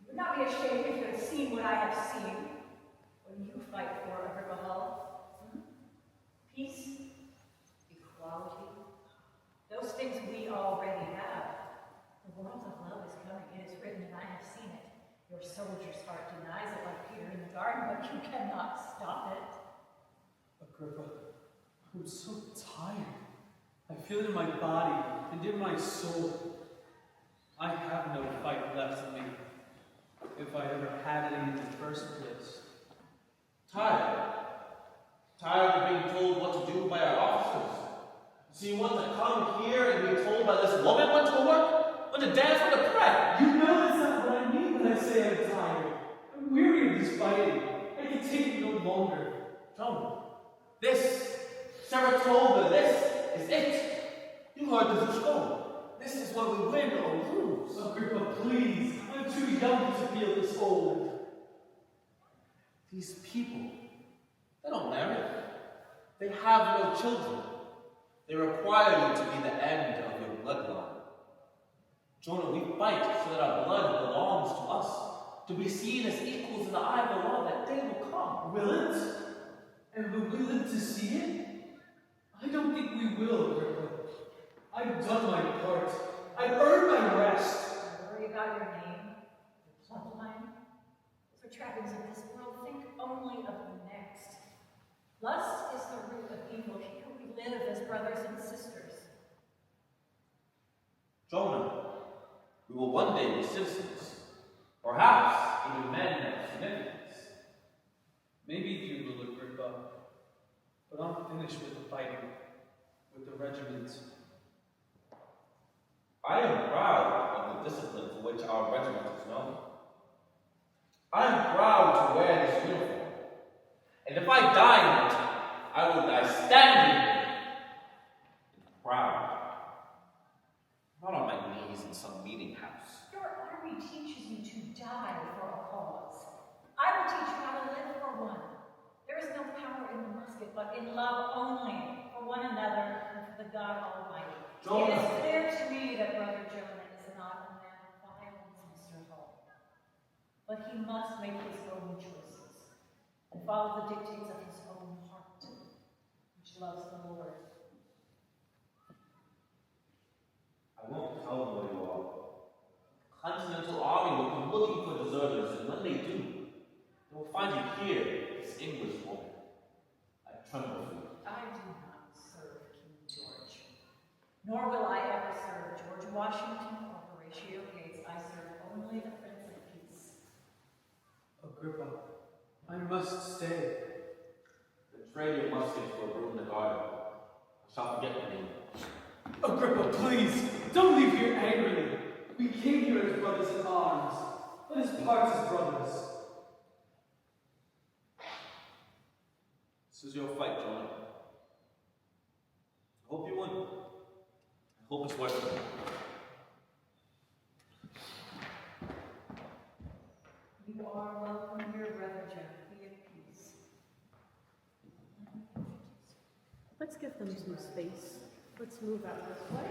You would not be ashamed if you had seen what I have seen. What do you fight for, Agrippa Hall? Peace? Equality? Those things we already have. The world of love is coming. It is written, and I have seen it. Your soldier's heart denies it like Peter in the garden, but you cannot stop it. Agrippa, I'm so tired. I feel it in my body and in my soul. I have no fight left in me, if I ever had any in the first place. Tired? Tired of being told what to do by our officers? So you want to come here and be told by this woman when to work? When to dance, when to pray? You know that's not what I mean when I say I'm tired. I'm weary of this fighting. I can take it no longer. Come. This, Saratoga, this is it. You heard the score. This is where we win or lose. Agrippa, please. I'm too young to feel this old. These people, they don't marry. They have no children. They require you to be the end of your bloodline. Jonah, we fight so that our blood belongs to us, to be seen as equals in the eye of the law. That day will come. Will it? And will we live to see it? I don't think we will, Agrippa. I've done my part. I've earned my rest. Don't worry about your name, your bloodline. Those are trappings of this world. Think only of the next. Lust is the root of evil. Here we live as brothers and sisters. We will one day be citizens, perhaps even men of significance. Maybe you, little Agrippa, but I'm finished with the fighting, with the regiment. I am proud of the discipline for which our regiment is known. I am proud to wear this uniform, and if I die in it, I will die standing, proud, not on my knees in some meeting house. Your army teaches you to die for a cause. I will teach you how to live for one. There is no power in the musket, but in love only, for one another and for the God Almighty. Jonah. It is clear to me that Brother Jonah is not a man of violence, Mr. Hall. But he must make his own choices and follow the dictates of his own heart, which loves the Lord. I won't tell them where you are. The Continental Army will come looking for deserters, and when they do, they will find you here, this English woman. I tremble for you. I do not serve King George, nor will I ever serve George Washington or Horatio Gates. I serve only the Prince of Peace. Agrippa, I must stay. The trade your muskets for a room in the garden. I shall forget my name. Agrippa, please, don't leave here angrily. We came here as brothers in arms. Let us part as brothers. This is your fight, Jonah. I hope you win. I hope it's worth it. You are welcome here, Brother Jack. Be at peace. Let's give them some space. Let's move out this way.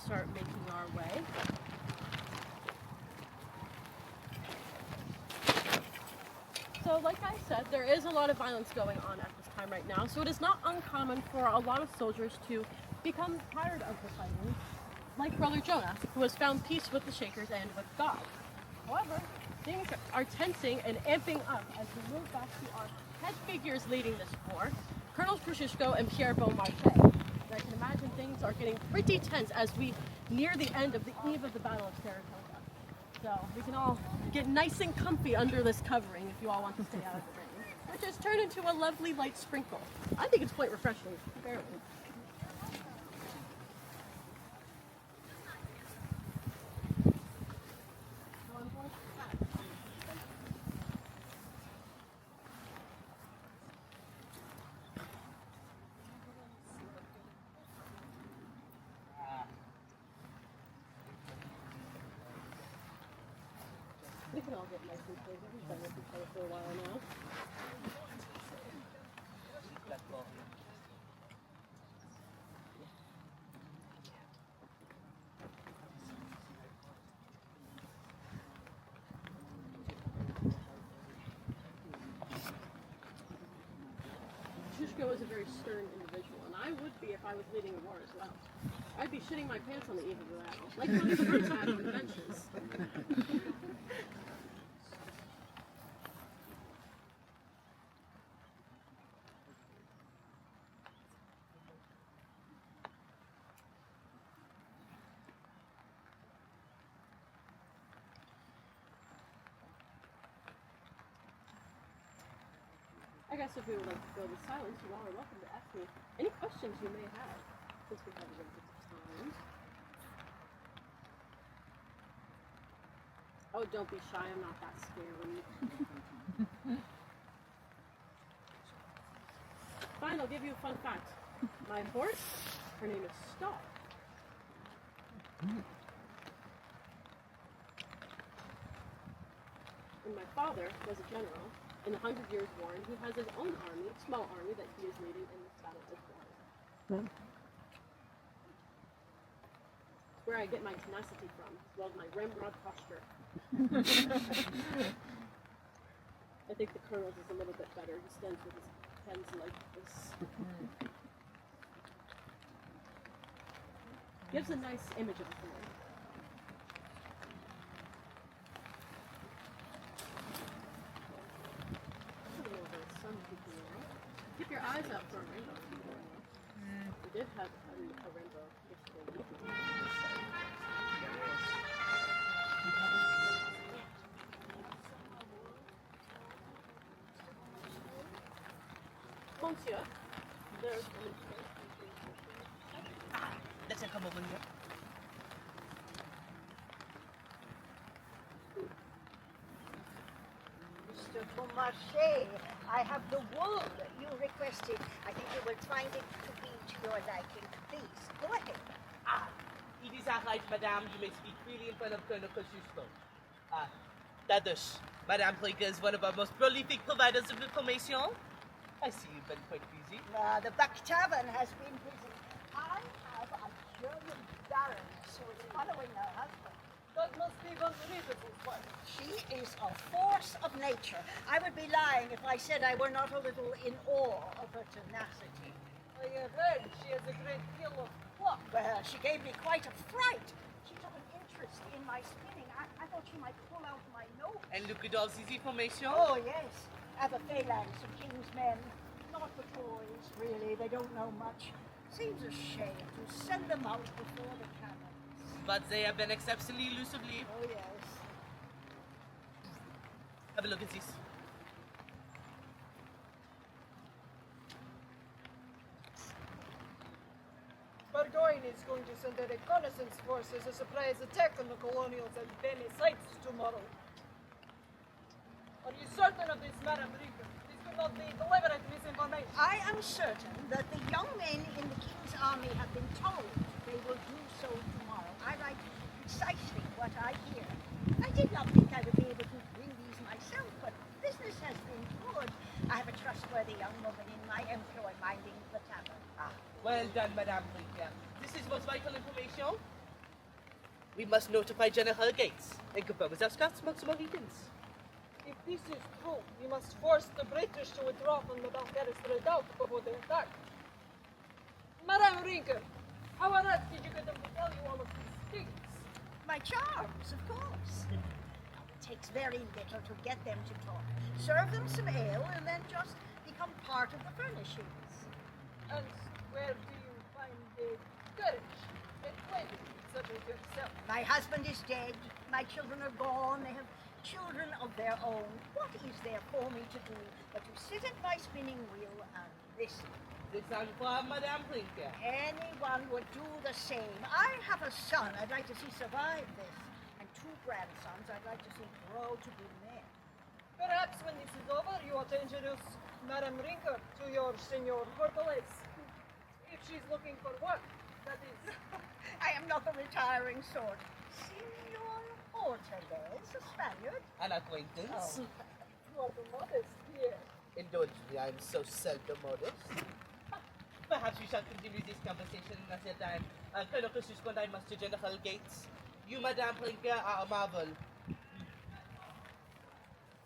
Start making our way. So like I said, there is a lot of violence going on at this time right now, so it is not uncommon for a lot of soldiers to become tired of the fighting, like Brother Jonah, who has found peace with the Shakers and with God. However, things are tensing and amping up as we move back to our head figures leading this war, Colonels Krushishko and Pierre Beaumarchais. I can imagine things are getting pretty tense as we near the end of the eve of the Battle of Saratoga. So we can all get nice and comfy under this covering if you all want to stay out of the rain, which has turned into a lovely light sprinkle. I think it's quite refreshing, apparently. We can all get nice and cozy. We've been with each other for a while now. Shushko is a very stern individual, and I would be if I was leading a war as well. I'd be shitting my pants on the eve of the battle, like one of the birds had on the benches. I guess if we would like to go with silence, you all are welcome to ask me any questions you may have, since we have a little bit of time. Oh, don't be shy, I'm not that scary. Fine, I'll give you fun fact. My horse, her name is Star. And my father was a general in the 100 Years' War, and he has his own army, small army, that he is leading in this battle as well. It's where I get my tenacity from, as well as my ramrod posture. I think the colonel's is a little bit better. He stands with his hands like this. Gives a nice image of a man. Keep your eyes out for a rainbow. We did have a rainbow yesterday evening. Monsieur, there's a mistake. Let's come over here. Mr. Beaumarchais, I have the wool you requested. I think you will find it to be to your liking. Please, go ahead. It is all right, madame. You may speak freely in front of Colonel Kosciuszko. Tadush, Madame Plinka is one of our most prolific providers of information. I see you've been quite busy. The back tavern has been busy. I have a German baroness who is following her husband. That must be Von Riedels's wife. She is a force of nature. I would be lying if I said I were not a little in awe of her tenacity. I have heard she has a great deal of pluck. Well, she gave me quite a fright. She took an interest in my spinning. I thought she might pull out my nose. And look at all this information. Oh, yes. I have a phalanx of king's men. Not for toys, really. They don't know much. Seems a shame to send them out before the cannon. But they have been exceptionally elusively. Oh, yes. Have a look at this. Burgoyne is going to send a reconnaissance force as a surprise attack on the colonials at Venice Heights tomorrow. Are you certain of this, Madame Rica? This could not be deliberate misinformation. I am certain that the young men in the king's army have been told they will do so tomorrow. I write precisely what I hear. I did not think I would be able to bring these myself, but business has been good. I have a trustworthy young woman in my employ minding the tavern. Well done, Madame Rica. This is most vital information. We must notify General Gates and confirm with our Scots maximum meetings. If this is true, we must force the British to withdraw from the Balcarres Redoubt before they attack. Madame Rinker, how on earth did you get them to tell you all of these things? My charms, of course. It takes very little to get them to talk. Serve them some ale and then just become part of the furnishings. And where do you find the courage and pleasure such as yourself? My husband is dead. My children are gone. They have children of their own. What is there for me to do but to sit at my spinning wheel and listen? This sounds for Madame Plinka. Anyone would do the same. I have a son I'd like to see survive this, and 2 grandsons I'd like to see grow to be men. Perhaps when this is over, you ought to introduce Madame Rinker to your Senor Hortales. If she's looking for work, that is. I am not the retiring sort. Senor Hortales, a Spaniard? An acquaintance. Oh. What a modest here. Indulge me, I am so seldom modest. Perhaps we shall continue this conversation another time. Colonel Kosciuszko and I must to General Gates. You, Madame Plinka, are a marvel.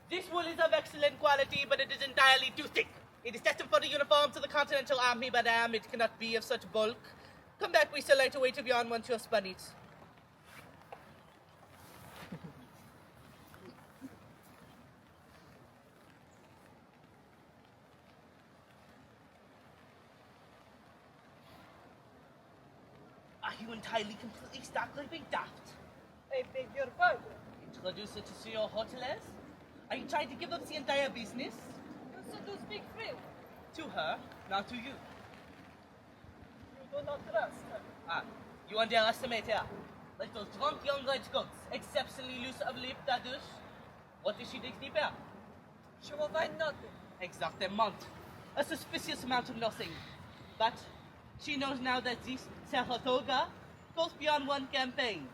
This wool is of excellent quality, but it is entirely too thick. It is destined for the uniforms of the Continental Army, Madame. It cannot be of such bulk. Come back, we shall later wait beyond once you have spun it. Are you entirely, completely stuck like Big Daft? I beg your pardon. Introduce it to Senor Hortales? Are you trying to give up the entire business? You said to speak freely. To her, not to you. You do not trust her. You underestimate her. Like those drunk young red goats, exceptionally loose of lip, Tadush. What if she digs deeper? She will find nothing. Exactement. A suspicious amount of nothing. But she knows now that this Saratoga goes beyond one campaign.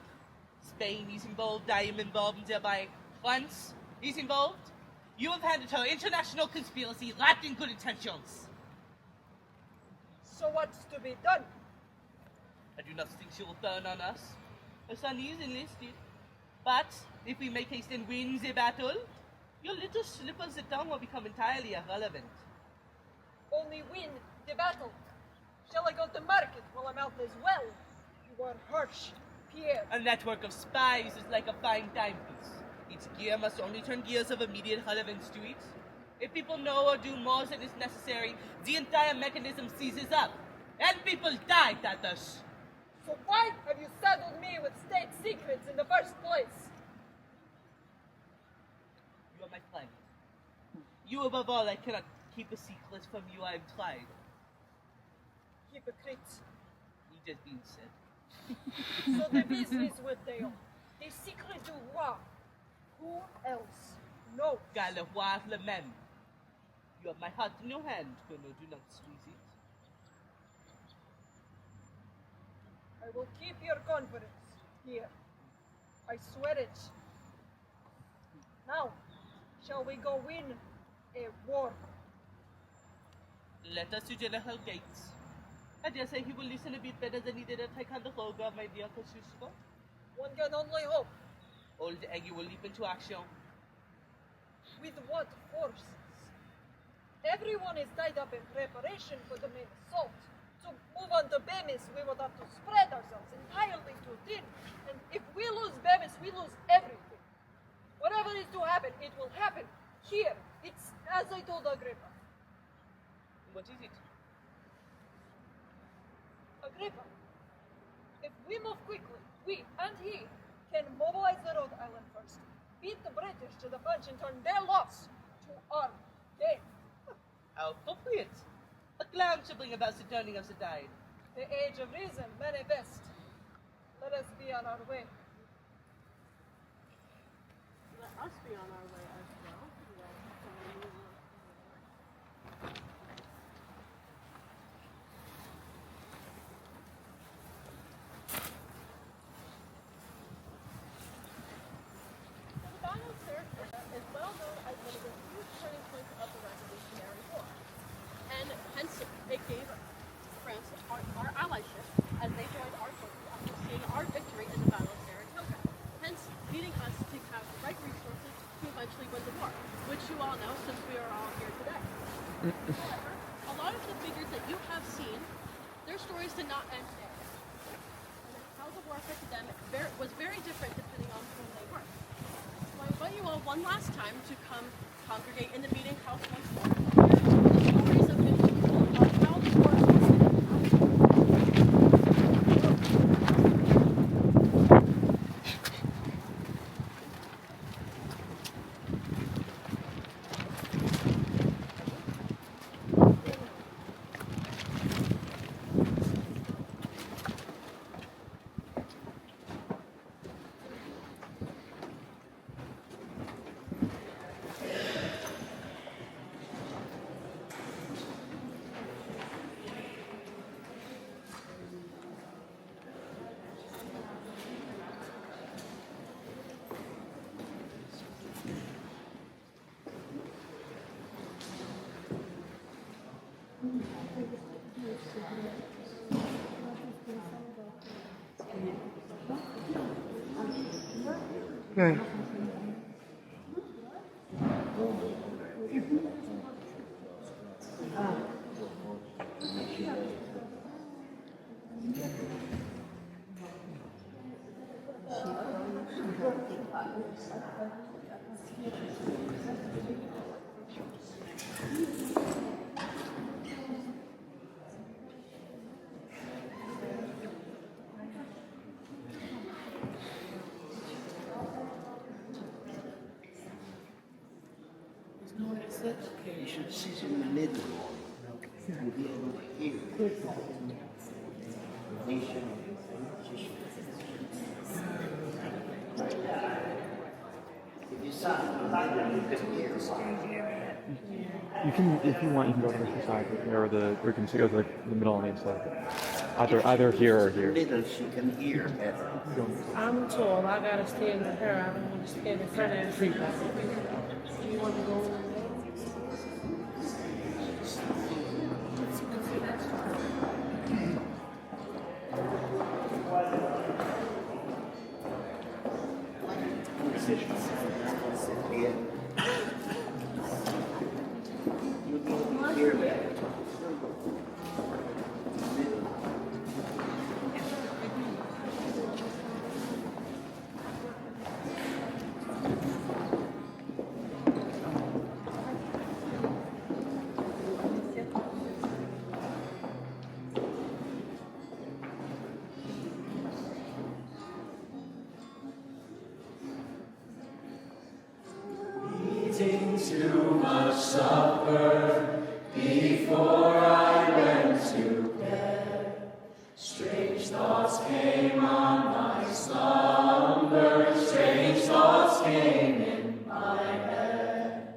Spain is involved, I am involved, and thereby France is involved. You have handed her international conspiracy wrapped in good intentions. So what's to be done? I do not think she will turn on us. Her son is enlisted. But if we make haste and win the battle, your little slip of the tongue will become entirely irrelevant. Only win the battle. Shall I go to market while I'm out as well? You are harsh, Pierre. A network of spies is like a fine timepiece. Its gear must only turn gears of immediate relevance to it. If people know or do more than is necessary, the entire mechanism seizes up, and people die, Tatas. So why have you saddled me with state secrets in the first place? You are my friend. You above all, I cannot keep a secret from you, I have tried. Hypocrite. It has been said. So the business with Dale. The secret du roi. Who else knows? Galeroy le même. You have my heart in your hand, Colonel, do not squeeze it. I will keep your confidence here. I swear it. Now, shall we go win a war? Let us to General Gates. I dare say he will listen a bit better than he did at Ticonderoga, my dear Kosciuszko. One can only hope. Old Aggie will leap into action. With what forces? Everyone is tied up in preparation for the main assault. To move on to Bemis, we will have to spread ourselves entirely too thin. And if we lose Bemis, we lose everything. Whatever is to happen, it will happen here. It's as I told Agrippa. What is it? Agrippa, if we move quickly, we and he can mobilize the Rhode Island first, beat the British to the punch and turn their loss to our gain. How appropriate. A clown should bring about the turning of the tide. The age of reason manifest. Let us be on our way. Let us be on our way as well. The Battle of Saratoga is well known as one of the huge turning points of the Revolutionary War, and hence it gave France our allyship as they joined our forces after seeing our victory in the Battle of Saratoga, hence leading us to have the right resources to eventually win the war, which you all know since we are all here today. However, a lot of the figures that you have seen, their stories did not end there. And how the warfare to them was very different depending on whom they were. So I invite you all one last time to come congregate in the meeting house once more. Hear the stories of the people of how the war was Right. Okay, you should sit in the middle. You'll be able to hear. Nation. If you sat in the middle, you could hear. You can, if you want, you can go to the side or you can go to the middle on the inside. Either here or here. Little she can hear better. I'm tall. I gotta stand with her. I don't want to stand in front of everybody. Do you want to go? Hear better. Eating too much supper before I went to bed. Strange thoughts came on my slumber, strange thoughts came in my head.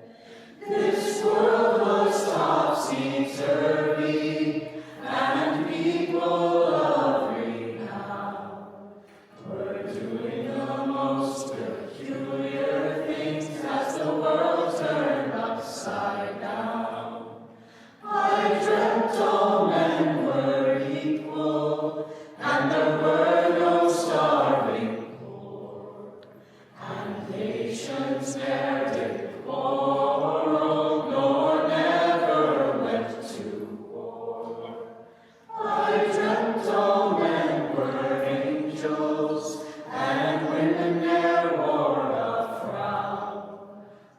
This world was topsy-turvy, and people of renown were doing the most peculiar things as the world turned upside down. I dreamt all men were equal, and there were no starving poor, and nations ne'er did quarrel, nor never went to war. I dreamt all men were angels, and women ne'er wore a frown.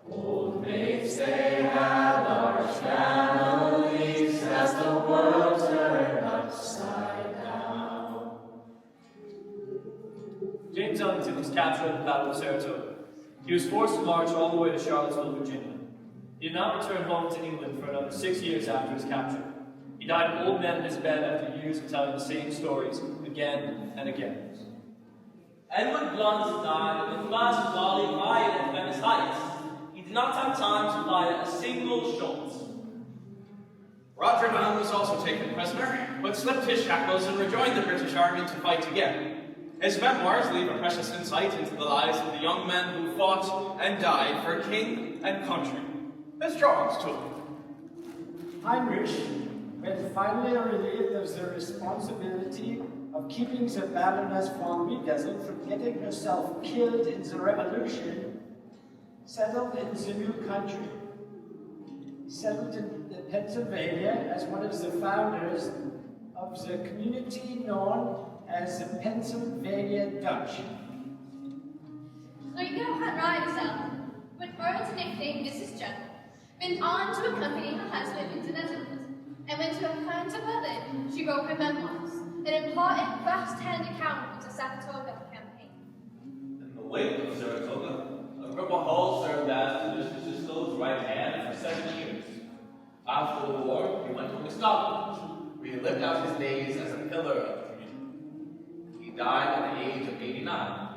Old maids they had large families, as the world turned upside down. James Ellington was captured at the Battle of Saratoga. He was forced to march all the way to Charlottesville, Virginia. He did not return home to England for another 6 years after his capture. He died an old man in his bed after years of telling the same stories again and again. Edward Blunt died in the first volley fired at Venice Heights. He did not have time to fire a single shot. Roger Young was also taken prisoner, but slipped his shackles and rejoined the British Army to fight again. His memoirs leave a precious insight into the lives of the young men who fought and died for king and country. His drawings too. Heinrich, when finally relieved of the responsibility of keeping the Baroness von Wiedesel from getting herself killed in the revolution, settled in the new country. He settled in Pennsylvania as one of the founders of the community known as the Pennsylvania Dutch. So you know Henrietta, with earned the nickname Mrs. General, went on to accompany her husband into the Netherlands, and when to return to Berlin, she wrote her memoirs, an important first-hand account of the Saratoga campaign. In the wake of Saratoga, Agrippa Hall served as the Sisto's right hand for 7 years. After the war, he went home to Scotland, where he lived out his days as a pillar of the community. He died at the age of 89,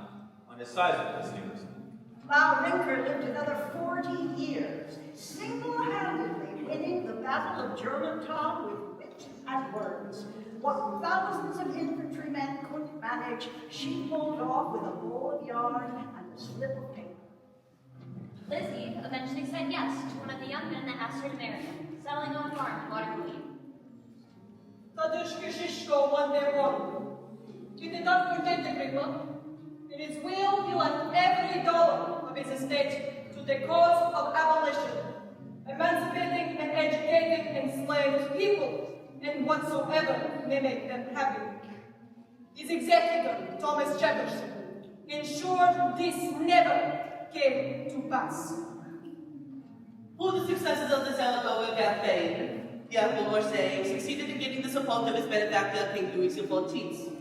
on his side of his years. While Rinker lived another 40 years, single-handedly winning the Battle of Germantown with wit and words. What thousands of infantrymen couldn't manage, she pulled off with a roll of yarn and a slip of paper. Lizzie eventually said yes to one of the young men that asked her to marry him, settling on a farm in Waterloo. Tadushka Shishko one day won. You did not forget, Agrippa. In his will, he left every dollar of his estate to the cause of abolition, emancipating and educating enslaved people, and whatsoever may make them happy. His executor, Thomas Jefferson, ensured this never came to pass. Who the successes of the Saratoga campaign, the uncle were saying, succeeded in getting the support of his benefactor, King Louis XIV.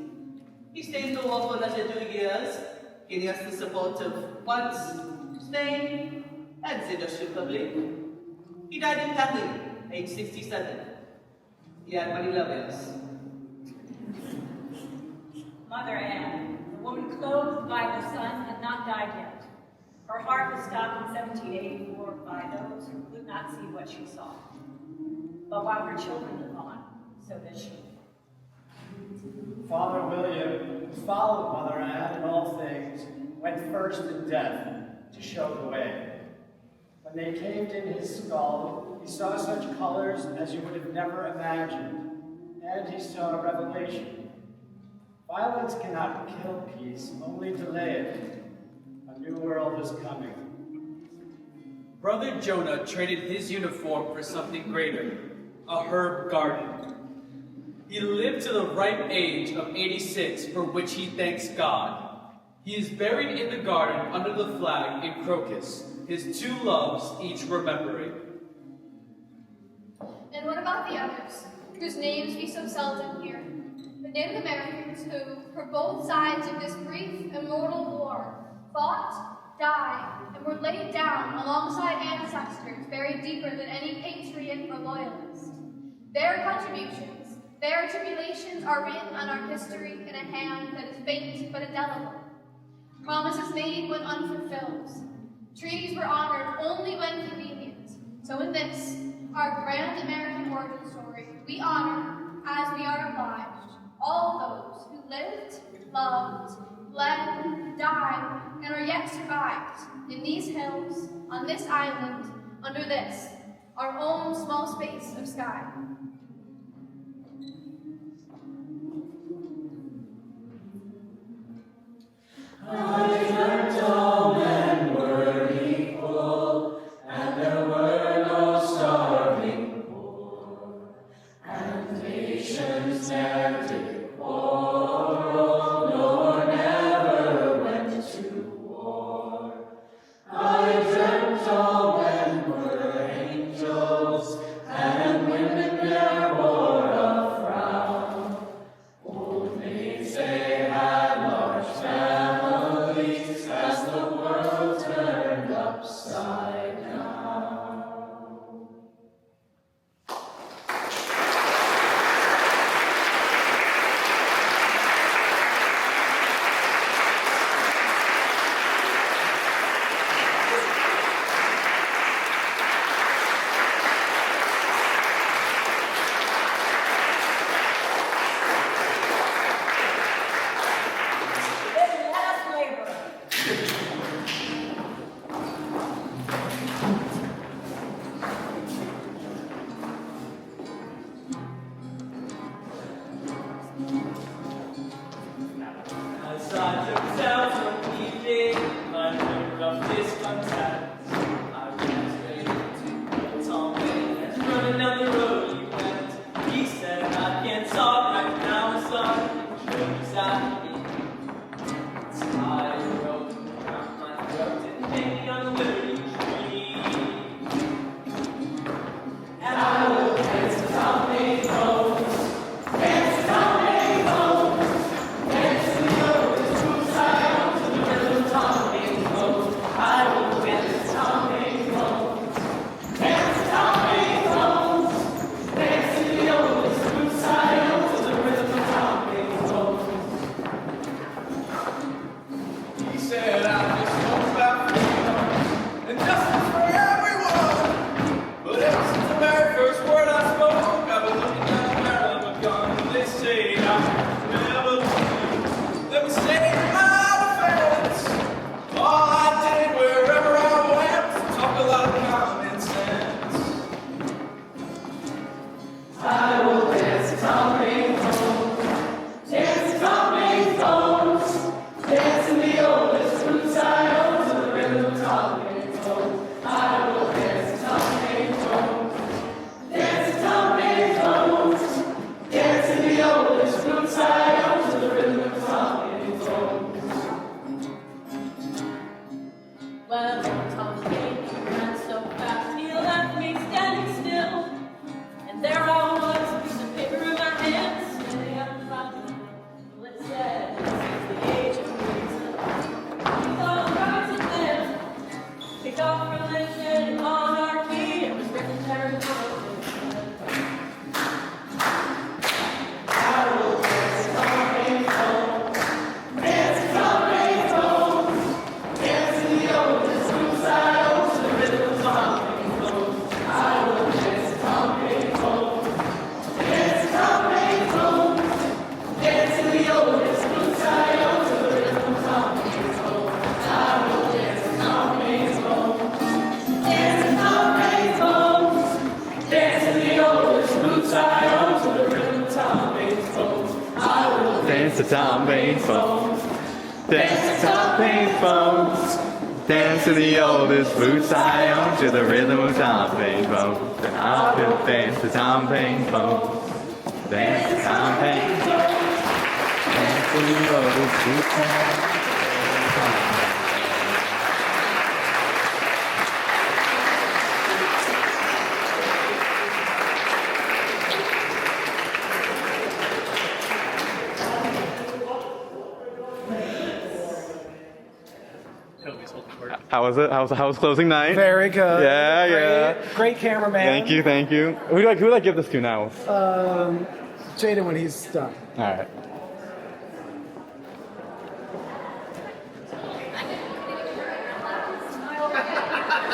He stayed in the war for another 2 years, getting us the support of France, Spain, and the Dutch Republic. He died in Paris, age 67. He had many lovers. Mother Anne, the woman clothed by the sun, had not died yet. Her heart was stopped in 1784 by those who not see what she saw. But while her children live on, so does she. Father William, who followed Mother Anne in all things, went first in death to show the way. When they caved in his skull, he saw such colors as you would have never imagined, and he saw a revelation. Violence cannot kill peace, only delay it. A new world is coming. Brother Jonah traded his uniform for something greater, a herb garden. He lived to the ripe age of 86, for which he thanks God. He is buried in the garden under the flag in crocus, his two loves each remembering. And what about the others, whose names we so seldom hear? The Native Americans who, for both sides of this brief immortal war, fought, died, and were laid down alongside ancestors buried deeper than any patriot or loyalist. Their contributions, their tribulations are written on our history in a hand that is faint but indelible. Promises made when unfulfilled. Treaties were honored only when convenient. So in this, our grand American origin story, we honor, as we are obliged, all those who lived, loved, bled, died, and are yet survived in these hills, on this island, under this, our own small space of sky. I dreamt all men were equal, and there were no starving poor, and nations ne'er did quarrel, nor never went to war. I dreamt all men were angels, and women never Dance to Tom Bain's phones. Dance to Tom Bain's phones. Dance to the oldest boots I own, to the rhythm of Tom Bain's bones. And I'll just dance to Tom Bain's bones. Dance to Tom Bain's bones. Dance to the oldest boots I own. How was it? How was closing night? Very good. Yeah. Great cameraman. Thank you. Who would I give this to now? Jaden when he's done. All right.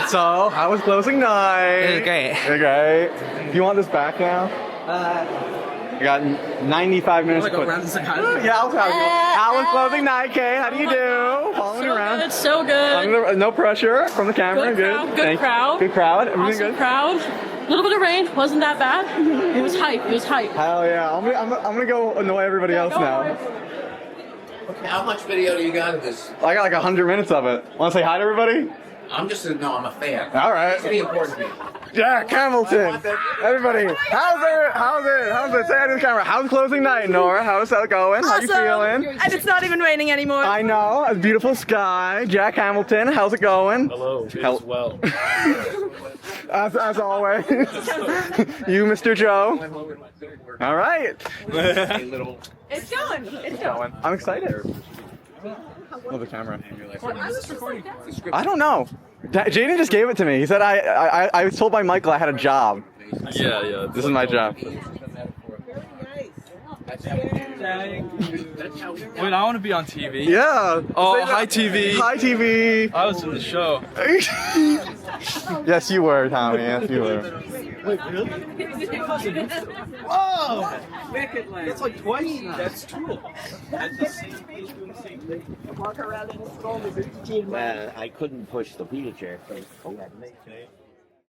So, how was closing night? It was great. It was great. Do you want this back now? I got 95 minutes. Wanna go around this again? Yeah, I'll tell you. How was closing night, Kate? How do you do? Following around. Good, so good. No pressure from the camera. Good crowd. Good crowd. Everything Awesome good. crowd. A little bit of rain. Wasn't that bad. It was hype. Hell yeah. I'm gonna go annoy everybody else now. How much video do you got of this? I got like 100 minutes of it. Want to say hi to everybody? I'm a fan. All right. It's really important to me. Jack Hamilton. Everybody. How's it? Say hi to the camera. How's closing night, Nora? How's that going? How you feeling? And it's not even raining anymore. I know. A beautiful sky. Jack Hamilton. How's it going? Hello. As well. As always. You, Mr. Joe. All right. It's going. I'm excited. Love the camera. I was recording. I don't know. Jaden just gave it to me. He said I was told by Michael I had a job. Yeah. This is my job. Wait, I want to be on TV. Yeah. Oh, hi TV. Hi TV. I was in the show. Yes, you were, Tommy. Yes, you were. Wait, really? Whoa! That's like twice now. That's true. That's the same place doing the same thing. I couldn't push the wheelchair. So we had to make